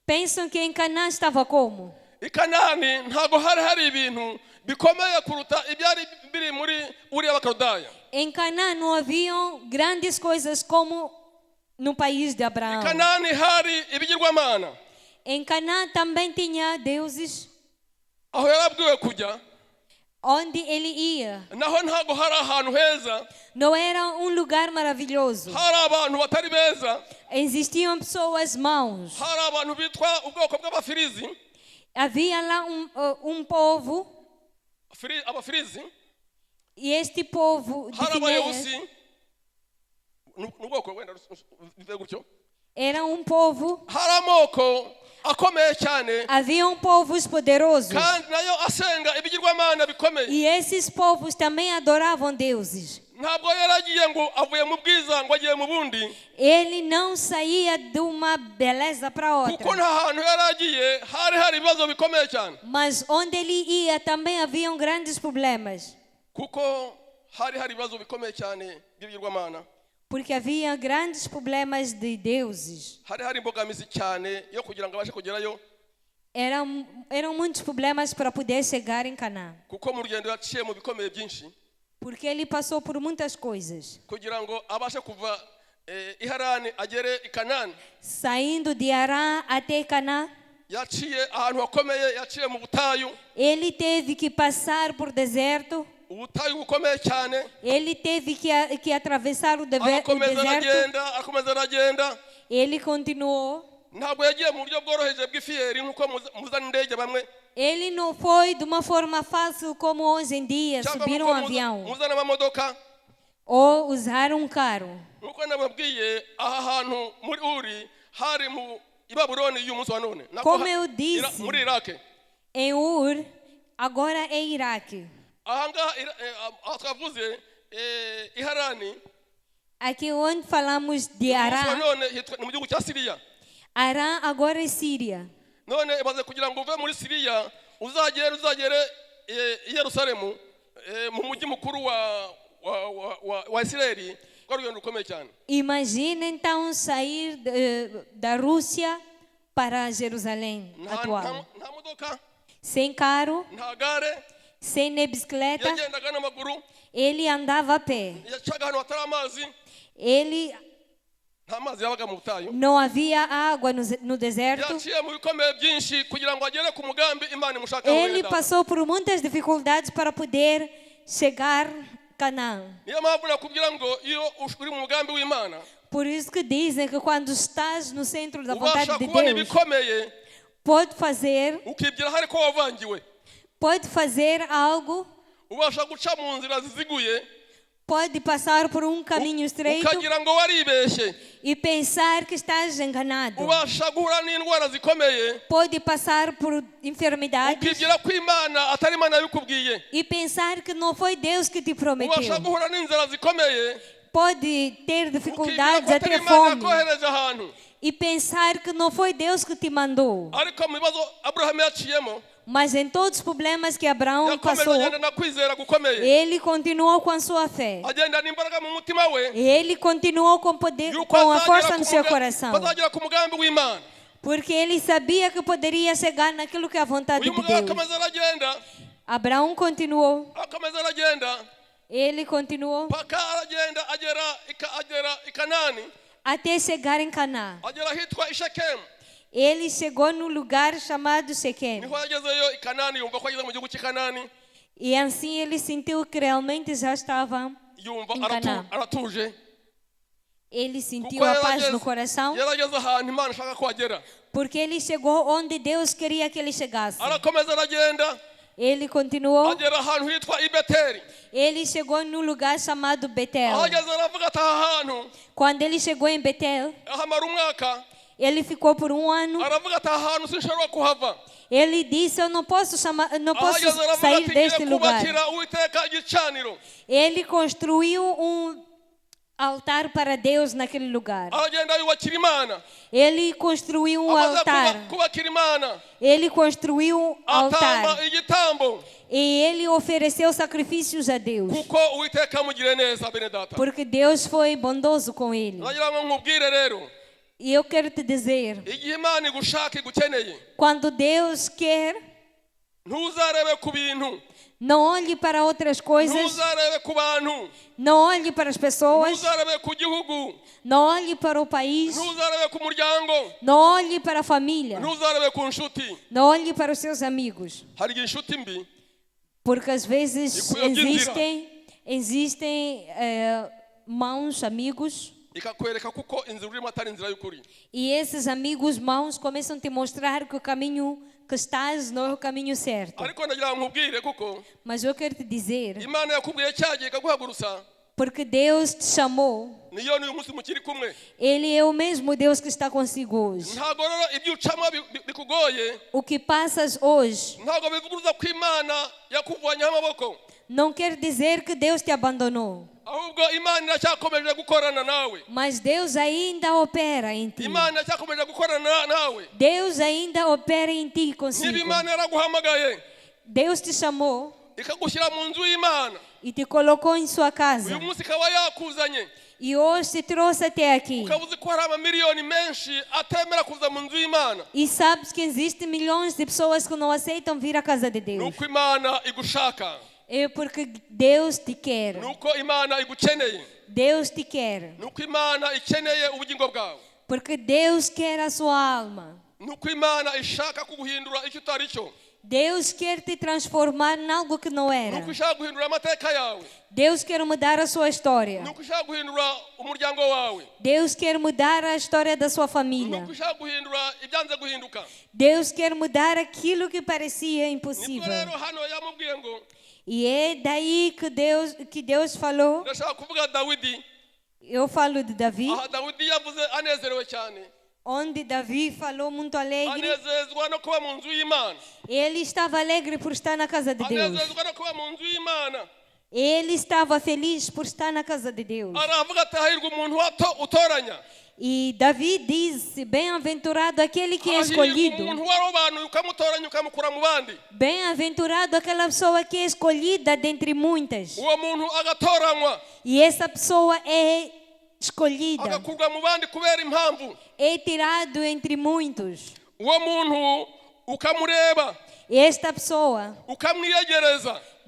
pensam que em Canaã estava como? Em Canaã ntabwo hari ibintu bikomeye kuruta ibyari biri muri Uri y'Abakaldaia. Em Canaã não haviam grandes coisas como no país de Abraão. Em Canaã hari ibigirwamana. Em Canaã também tinha deuses. Aho yarabwiwe kujya. Onde ele ia. Naho ntabwo hari ahantu heza. Não era um lugar maravilhoso. Hari abantu batari beza. Existiam pessoas maus. Hari abantu bitwa ubwoko bw'Abafirizi. Havia lá um povo. Abafirizi. E este povo de Finéias era um povo. Haviam povos poderosos. E esses povos também adoravam deuses. Ele não saía de uma beleza para outra. Mas onde ele ia também haviam grandes problemas. Porque havia grandes problemas de deuses. Eram muitos problemas para poder chegar em Canaã. Porque ele passou por muitas coisas. Saindo de Harã até Canaã, ele teve que passar por deserto. Ele teve que atravessar o deserto. Ele continuou. Ele não foi de uma forma fácil como hoje em dia, subir um avião ou usar um carro. Como eu disse, em Ur, agora é Iraque. Aqui onde falamos de Harã, Arã agora é Síria. none baze kugira ngo uve muri Siriya uzagere i Yerusalemu mu mujyi mukuru wa Israeli rw'urugendo rukomeye cyane. Imagina então sair da Rússia para Jerusalém atual. Nta modoka, Sem carro, nta gare, sem nem bicicleta, yagendaga n'amaguru, ele andava a pé. yacaga ahantu hatari amazi, Ele nta mazi yabaga mu butayu, não havia água no deserto. yaciye mu bikomeye byinshi kugira ngo agere ku mugambi Imana imushakaho. Ele passou por muitas dificuldades para poder chegar a Canaã. Niyo mpamvu nakubwira ngo iyo uri mu mugambi w'Imana Por isso que dizem que quando estás no centro da vontade ubasha de kubona Deus, ibikomeye pode fazer algo, ubasha guca mu nzira ziziguye pode passar por um caminho estreito ukagira ngo waribeshye, e pensar que estás enganado. ubasha guhura n'indwara zikomeye Pode passar por enfermidades ukibwira ko Imana atari Imana yabikubwiye, e pensar que não foi Deus que te prometeu. ubasha guhura n'inzara zikomeye Pode ter ukibwira dificuldades, ko atari até Imana fome, yakohereje ahantu. e pensar que não foi Deus que te mandou. Ariko mu bibazo Aburahamu yaciyemo Mas em todos os problemas que Abraão yakomeje passou, agenda na kwizera gukomeye, ele continuou com a sua fé. agendana imbaraga mu mutima we Ele continuou com poder, yuko com a força azagera no seu coração, azagera ku mugambi w'Imana. porque ele sabia que poderia chegar naquilo que é a vontade Uyu de mugabo Deus. akomeza aragenda, Abraão continuou, akomeza aragenda ele continuou paka aragenda agera i Kanani, até chegar em Canaã. agera ahitwa i Shekemu. Ele chegou no lugar chamado Sequém. Niho yagezeyo i Kanani, yumva ko ageze mu gihugu cy'i Kanani, E assim ele sentiu que realmente já estava yumva em Canaã. aratuje Ele sentiu kuko a paz no coração, yarageze ahantu Imana ishaka ko agera. porque ele chegou onde Deus queria que ele chegasse. Arakomeza aragenda Ele continuou, agera ahantu hitwa i Beteli. ele chegou no lugar chamado Betel. Ahageze aravuga ati aha hantu Quando ele chegou em Betel, ahamara umwaka, ele ficou por um ano. aravuga ati aha hantu sinshobora kuhava. Ele disse: eu não posso Ahageze aravuga sair ati deste ngiye lugar. kubakira Uwiteka igicaniro. Ele construiu um altar para Deus naquele lugar. Aragenda yubakira Imana, Ele construiu um amaze altar. kubakira Imana Ele construiu um altar. atamba igitambo E ele ofereceu sacrifícios a Deus. kuko Uwiteka amugiriye neza, bene data. Porque Deus foi bondoso com ele. Nagira ngo nkubwire rero, E eu quero te dizer, igihe Imana igushaka igukeneye, quando Deus quer, ntuzarebe ku bintu, não olhe para outras coisas, ntuzarebe ku bantu, não olhe para as pessoas, ntuzarebe ku gihugu, não olhe para o país, ntuzarebe ku muryango, não olhe para a família, ntuzarebe ku nshuti. não olhe para os seus amigos. Hari igihe inshuti mbi Porque às vezes Ikuyobyinzira. existem mãos, amigos, ikakwereka kuko inzira urimo atari inzira y'ukuri. e esses amigos, mãos, começam a te mostrar que o caminho que estás não é o caminho certo. Ariko nagira ngo nkubwire kuko Mas eu quero te dizer, Imana yakubwiye cyagiye ikaguhagurutsa, porque Deus te chamou, niyo n'uyu munsi mukiri kumwe. Ele é o mesmo Deus que está consigo hoje. Ntabwo rero ibyo ucamo bikugoye, O que passas hoje ntabwo bivuguruza ko Imana yakuvanyeho amaboko, não quer dizer que Deus te abandonou, ahubwo Imana iracyakomeje gukorana nawe. mas Deus ainda opera em ti. Imana iracyakomeje gukorana nawe. Deus ainda opera em ti Niba consigo. Imana yaraguhamagaye Deus te chamou ikagushyira mu nzu y'Imana, e te colocou em sua casa. uyu munsi ikaba yakuzanye, E hoje te trouxe até aqui. ukaba uzi ko hari amamiliyoni menshi atemera kuza mu nzu y'Imana. E sabes que existem milhões de pessoas que não aceitam vir à casa de Deus. Nuko Imana igushaka, É porque Deus te quer. nuko Imana igukeneye, Deus te quer. nuko Imana ikeneye ubugingo bwawe, Porque Deus quer a sua alma. nuko Imana ishaka kuguhindura icyo utari cyo, Deus quer te transformar em algo que não era. nuko ishaka guhindura amateka yawe, Deus quer mudar a sua história. nuko ishaka guhindura umuryango wawe, Deus quer mudar a história da sua família. nuko ishaka guhindura ibyanze guhinduka. Deus quer mudar aquilo que parecia Nibwo impossível. rero hano yamubwiye ngo, E é daí que Deus falou. ndashaka kuvuga Dawidi. Eu falo de Davi, Aha Dawidi yavuze anezerewe cyane, onde Davi falou muito alegre. anezezwa no kuba mu nzu y'Imana, Ele estava alegre por estar na casa de Deus. anezezwa no kuba mu nzu y'Imana. Ele estava feliz por estar na casa de Deus. Aravuga ati hahirwa umuntu utoranya, E Davi disse: bem-aventurado aquele que é escolhido. Bem-aventurado aquela pessoa que é escolhida dentre muitas. E essa pessoa é escolhida. É tirado entre muitos. E esta pessoa,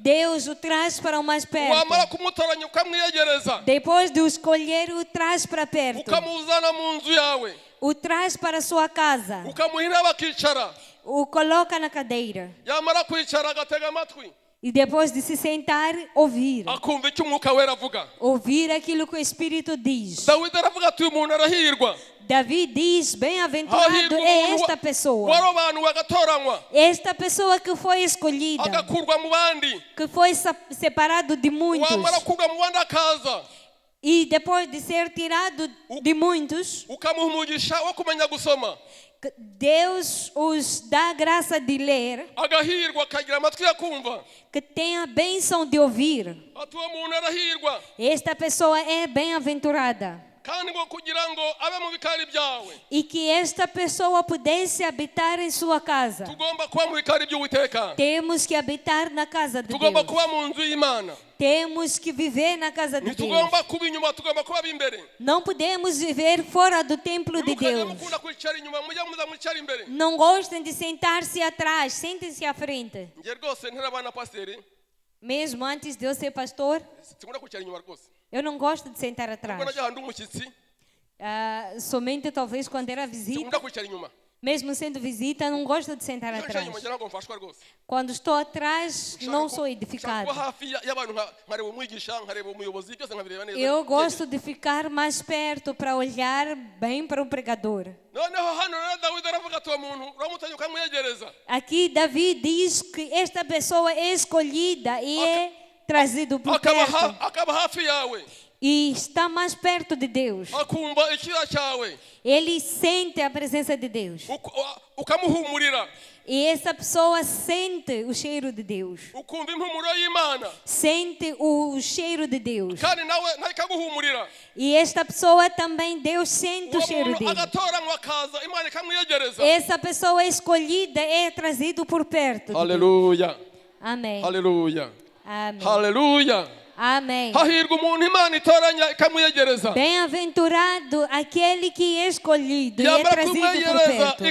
Deus o traz para o mais perto. Depois de o escolher, o traz para perto. O traz para a sua casa. O coloca na cadeira. E depois de se sentar, ouvir. Ouvir aquilo que o Espírito diz. Davi diz: bem-aventurado é esta pessoa. Esta pessoa que foi escolhida, que foi separado de muitos. E depois de ser tirado de muitos, Deus os dá a graça de ler, que tem a bênção de ouvir. Esta pessoa é bem-aventurada. E que esta pessoa pudesse habitar em sua casa. Temos que habitar na casa de Deus. Temos que viver na casa de Deus. Não podemos viver fora do templo de Deus. Não gostem de sentar-se atrás, sentem-se à frente. Mesmo antes de eu ser pastor, eu não gosto de sentar atrás. Somente talvez quando era visita. Mesmo sendo visita, não gosto de sentar atrás. Quando estou atrás, não sou edificado. Eu gosto de ficar mais perto para olhar bem para o pregador. Aqui Davi diz que esta pessoa é escolhida e é trazido por perto. E está mais perto de Deus. Ele sente a presença de Deus. E essa pessoa sente o cheiro de Deus. Sente o cheiro de Deus. E esta pessoa também, Deus sente o cheiro dele. Essa pessoa escolhida é trazido por perto. Aleluia. Amém. Aleluia. Amém. Aleluia. Amém. Bem-aventurado aquele que é escolhido e é trazido por perto.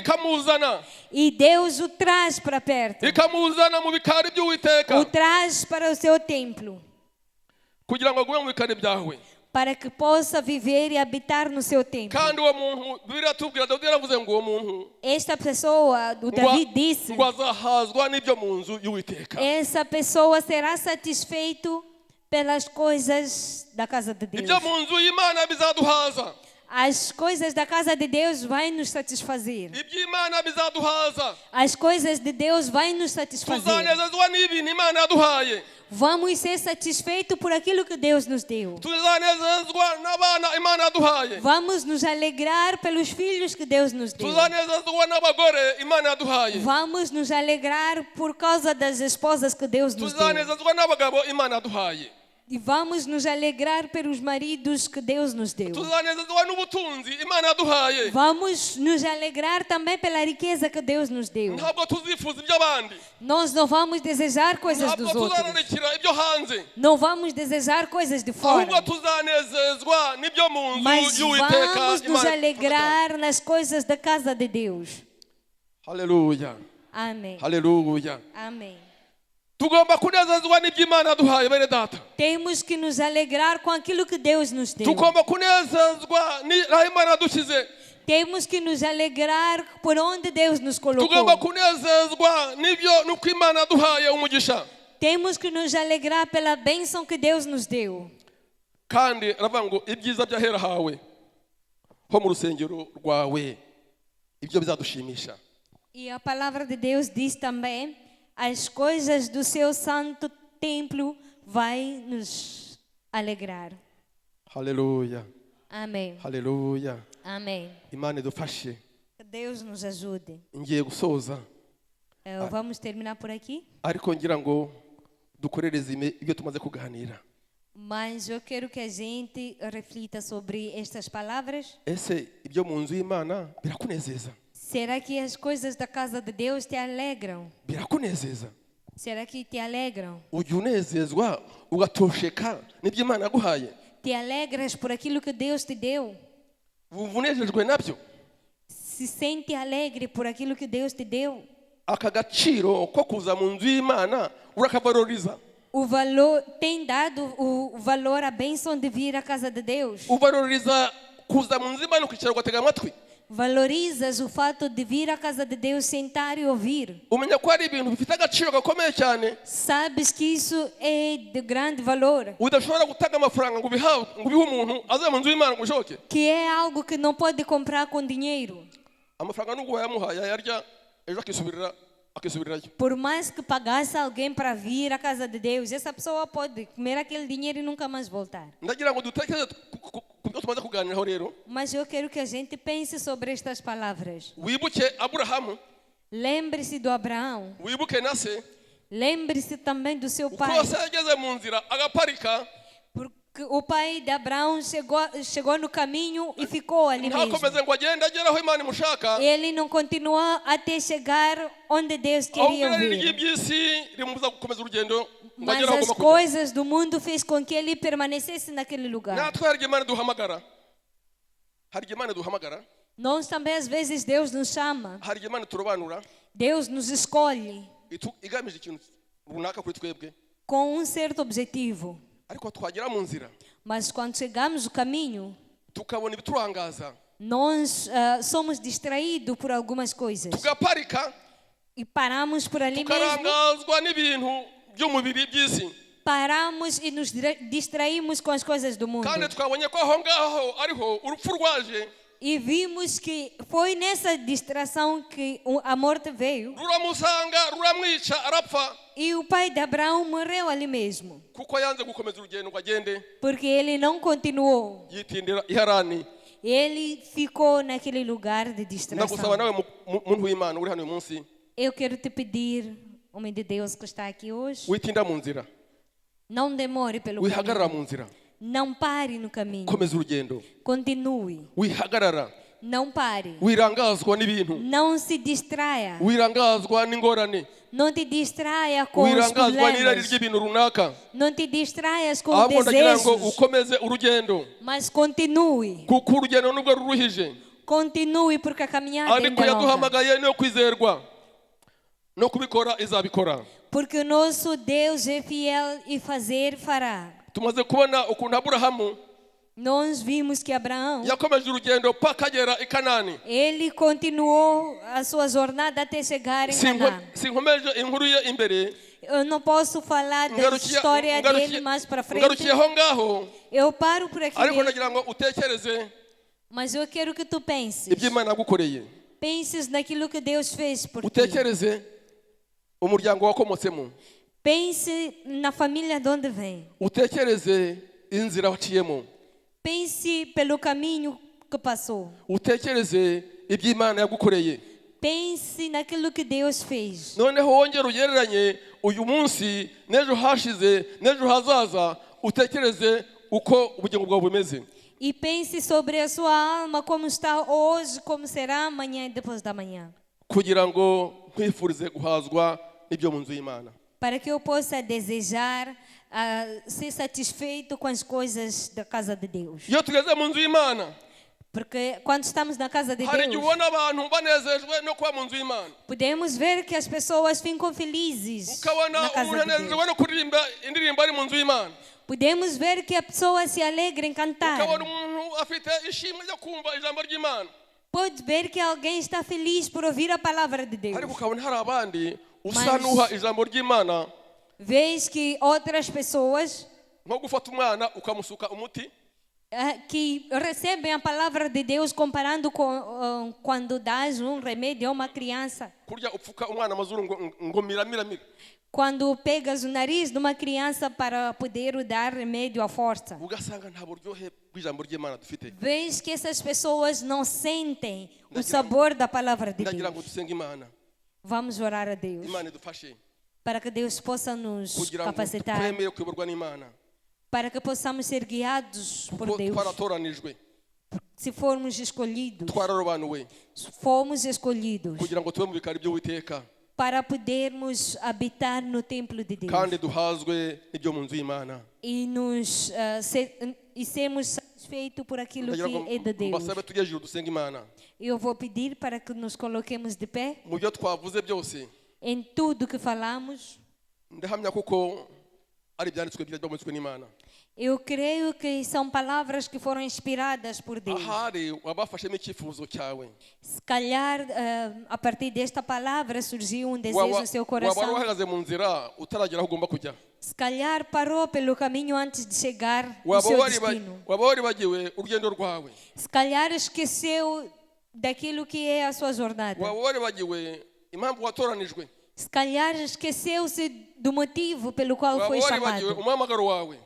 E Deus o traz para perto. O traz para o seu templo. Para que possa viver e habitar no seu templo. Esta pessoa, o Davi disse, essa pessoa será satisfeito pelas coisas da casa de Deus. As coisas da casa de Deus vai nos satisfazer. As coisas de Deus vai nos satisfazer. Vamos ser satisfeitos por aquilo que Deus nos deu. Vamos nos alegrar pelos filhos que Deus nos deu. Vamos nos alegrar por causa das esposas que Deus nos deu. E vamos nos alegrar pelos maridos que Deus nos deu. Vamos nos alegrar também pela riqueza que Deus nos deu. Nós não vamos desejar coisas dos outros. Não vamos desejar coisas de fora. Mas vamos nos alegrar nas coisas da casa de Deus. Aleluia. Amém. Aleluia. Amém. Temos que nos alegrar com aquilo que Deus nos deu. Temos que nos alegrar por onde Deus nos colocou. Temos que nos alegrar pela bênção que Deus nos deu. E a palavra de Deus diz também: as coisas do seu santo templo vai nos alegrar. Aleluia. Amém. Aleluia. Amém. Que Deus nos ajude. Vamos terminar por aqui. Mas eu quero que a gente reflita sobre estas palavras. ese ibyo mu nzu y'Imana birakunezeza? Será que as coisas da casa de Deus te alegram? Birakunezeza? Será que te alegram? Ujya unezezwa ugatosheka n'ibyo Imana yaguhaye? Te alegras por aquilo que Deus te deu? Wumva unejejwe nabyo? Se sente alegre por aquilo que Deus te deu? Aka gaciro ko kuza mu nzu y'Imana urakavaloriza? O valor tem dado o valor, a bênção de vir à casa de Deus? Uvaloriza kuza mu nzu y'Imana ukicara ugatega amatwi? Valorizas o fato de vir à casa de Deus, sentar e ouvir? Umenya ko hari ibintu bifite agaciro gakomeye cyane Sabes que isso é de grande valor? udashobora gutanga amafaranga ngo ubihe umuntu aze mu nzu y'Imana ngo ushoke? Que é algo que não pode comprar com dinheiro. Amafaranga nubwo wayamuhaye yayarya ejo akisubirirayo. Por mais que pagasse alguém para vir à casa de Deus, essa pessoa pode comer aquele dinheiro e nunca mais voltar. Ndagira ngo dutekereze ku byo tumaze kuganiraho rero. Mas eu quero que a gente pense sobre estas palavras. Wibuke Aburahamu, Lembre-se do Abraão. wibuke na se, Lembre-se também do seu uko pai. se yageze mu nzira agaparika, Porque o pai de Abraão chegou no caminho e ficou ali mesmo. ntakomeze ngo agende agere aho Imana imushaka, Ele não continuou até chegar onde Deus queria ahubwo irari vir. ry'iby'isi rimubuza gukomeza urugendo ngo Mas agere aho as agomba kujya. coisas do mundo fez com que ele permanecesse naquele lugar. Natwe hari igihe Imana iduhamagara, hari igihe Imana iduhamagara, Nós também às vezes Deus nos chama, hari igihe Imana iturobanura Deus nos escolhe igamije ikintu runaka kuri twebwe, com certo objetivo. ariko twagera mu nzira Mas quando chegamos no caminho, tukabona ibiturangaza, nós somos distraídos por algumas coisas tugaparika, e paramos por ali mesmo. tukarangazwa n'ibintu by'umubiri by'isi, Paramos e nos distraímos com as coisas do mundo. kandi twabonye ko aho ngaho ariho urupfu rwaje, E vimos que foi nessa distração que a morte veio. ruramusanga ruramwica arapfa, E o pai de Abraão morreu ali mesmo. kuko yanze gukomeza urugendo ngo agende, Porque ele não continuou. yitindira i Harani. Ele ficou naquele lugar de Ndagusaba distração. nawe muntu w'Imana uri hano uyu munsi, Eu quero te pedir, homem de Deus que está aqui hoje, witinda mu nzira, não demore pelo wihagarara mu caminho. nzira, Não pare no caminho. komeza urugendo, Continue. wihagarara, Não pare. wirangazwa n'ibintu, Não se distraia. wirangazwa n'ingorane, Não te distraia com os wirangazwa n'irari problemas. ry'ibintu runaka, Não te distraias com ahubwo ndagira ngo desejos. ukomeze urugendo, Mas continue. kuko urugendo nubwo ruruhije, Continue porque a caminhada ariko ainda é longa. yaduhamagaye no kwizerwa no kubikora izabikora. Porque o nosso Deus é fiel e fazer fará. Tumaze kubona ukuntu Aburahamu Nós vimos que Abraão, yakomeje urugendo paka agera i Kanani. ele continuou a sua jornada até chegar em Canaã. Sinkomeje inkuru ye imbere, Eu não posso falar da história dele mais para frente. ngarukiye aho ngaho, Eu paro por aqui ariko mesmo, ndagira ngo utekereze mas eu quero que tu penses. ibyo Imana yagukoreye, Penses naquilo que Deus fez por ti. utekereze umuryango wakomotsemo, Pense na família de onde vem. utekereze inzira waciyemo, Pense pelo caminho que passou. utekereze ibyo Imana yagukoreye, Pense naquilo que Deus fez. noneho wongere ugereranye uyu munsi n'ejo hashize n'ejo hazaza, utekereze uko ubugingo bwawe bumeze, E pense sobre a sua alma, como está hoje, como será amanhã e depois da manhã. kugira ngo nkwifurize guhazwa n'ibyo mu nzu y'Imana. Para que eu possa desejar ser satisfeito com as coisas da casa de Deus. Iyo tugeze mu nzu y'Imana, Porque quando estamos na casa de hari igihe Deus, ubona abantu banezejwe no kuba mu nzu y'Imana, podemos ver que as pessoas ficam felizes ukabona na casa umuntu de Deus. anezejwe no kuririmba indirimbo ari mu nzu y'Imana, Podemos ver que a pessoa se alegra em cantar. ukabona umuntu afite ishimwe ryo kumva ijambo ry'Imana, Pode ver que alguém está feliz por ouvir a palavra de Deus. ariko ukabona hari abandi usa Mas- n'uha ijambo ry'Imana Vês que outras pessoas nko gufata umwana ukamusuka umuti, que recebem a palavra de Deus comparando com quando dás um remédio a uma criança. kurya upfuka umwana amazuru ngo miramira, Quando pegas o nariz de uma criança para poder dar remédio à força. ugasanga nta buryohe bw'ijambo ry'Imana dufite. Vês que essas pessoas não sentem o sabor da palavra de Ndagira ngo Deus. dusenge Imana, Vamos orar a Deus Imana idufashe para que Deus possa nos kugira ngo capacitar, twemere kuyoborwa n'Imana, para que possamos ser guiados por kuko Deus. twaratoranijwe Se formos escolhidos, twararobanuwe fomos escolhidos kugira ngo tube mu bikari by'Uwiteka para podermos habitar no templo de Deus kandi duhazwe n'ibyo mu nzu y'Imana. e sermos satisfeitos por aquilo Ndagira ngo que é de Deus. mbasabe tujye hejuru dusenge Imana Eu vou pedir para que nos coloquemos de pé mu byo twavuze byose. em tudo que falamos. Ndahamya kuko ari ibyanditswe byiza byometswe n'Imana. Eu creio que são palavras que foram inspiradas por Deus. Ahari wabafashemo icyifuzo cyawe, Se calhar, a partir desta palavra surgiu um desejo no seu waba coração. uhagaze mu nzira utaragera aho ugomba kujya, Se calhar parou pelo caminho antes de chegar no waba seu destino. waribagiwe urugendo rwawe, Se calhar esqueceu daquilo que é a sua jornada. waba waribagiwe impamvu watoranijwe, Se calhar esqueceu-se do motivo pelo qual waba foi waribagiwe chamado. umuhamagaro wawe,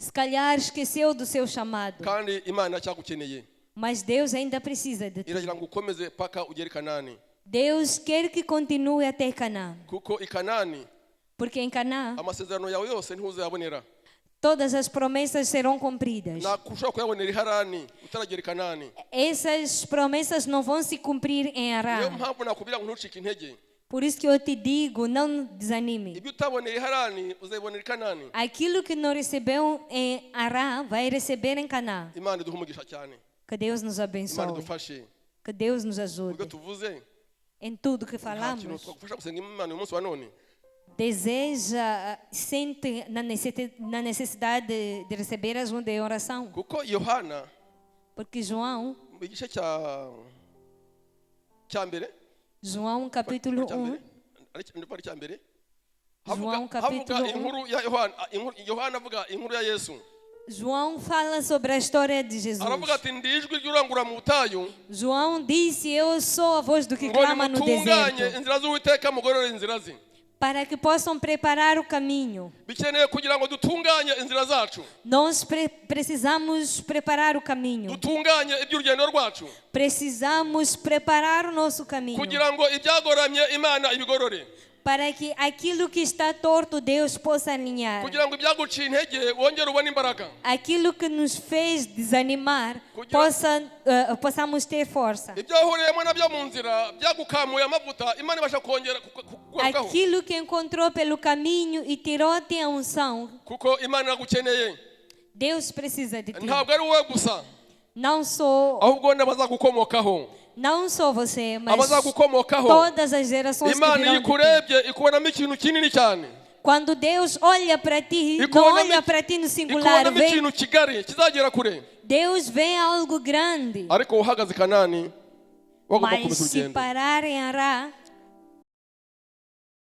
Se calhar esqueceu do seu chamado. kandi Imana iracyagukeneye. Mas Deus ainda precisa de ti. Iragira ngo ukomeze paka ugere i Kanani, Deus quer que continue até Canaã. kuko i Kanani Porque em Canaã, amasezerano yawe yose ntuzayabonera. todas as promessas serão cumpridas. Nakushobora kuyabonera i Harani utaragera i Kanani. Essas promessas não vão se cumprir em Niyo Arã. mpamvu nakubwira ngo ntucike intege. Por isso que eu te digo, não desanime. Ibyo utaboneye i Harani uzabibonera i Kanani. Aquilo que não recebeu em Arã, vai receber em Canaã. Imana iduhe umugisha cyane. Que Deus nos Imana abençoe. idufashe. Que Deus nos Ubwo ajude. tuvuze Em tudo que nta kintu falamos, twagufasha gusenga Imana uyu munsi wa none. deseja, sente na necessidade de receber ajuda em oração. Kuko Yohana Porque João mu gice cya mbere capítulo 1, ari cya mbere João havuga capítulo 1. inkuru ya Yohana avuga inkuru ya Yesu. João fala sobre a história de Jesus. Aravuga ati ndi ijwi ry'urangurura mu butayu João disse: Eu sou a voz do que ngo clama no nimutunganye deserto, inzira z'Uwiteka mugorore inzira ze. para que possam preparar o caminho. Bikeneye kugira ngo dutunganye inzira zacu, Nós precisamos preparar o caminho. dutunganye iby'urugendo rwacu, Precisamos preparar o nosso caminho, kugira ngo ibyagoramye Imana ibigorore, para que aquilo que está torto Deus possa alinhar. kugira ngo ibyaguciye intege wongere ubone imbaraga, Aquilo que nos fez desanimar, possamos ter força. ibyahuriyemo nabyo mu nzira byagukamuye amavuta Imana ibasha kongera kugarukaho, Aquilo que encontrou pelo caminho e tirou-te a unção, kuko Imana iragukeneye. Deus precisa de ti. Ntabwo ari wowe gusa, Não só ahubwo n'abazagukomokaho, você, mas abazagukomokaho. todas as gerações que Imana iyo virão de ti. ikurebye ikubonamo ikintu kinini cyane, Quando Deus olha para ti, não ikubonamo olha para ti no singular, ikubonamo ikintu kigari kizagera kure. Deus vê algo grande. Ariko uhagaze i Kanani wagomba Mas gukomeza se urugendo. parar em Ará,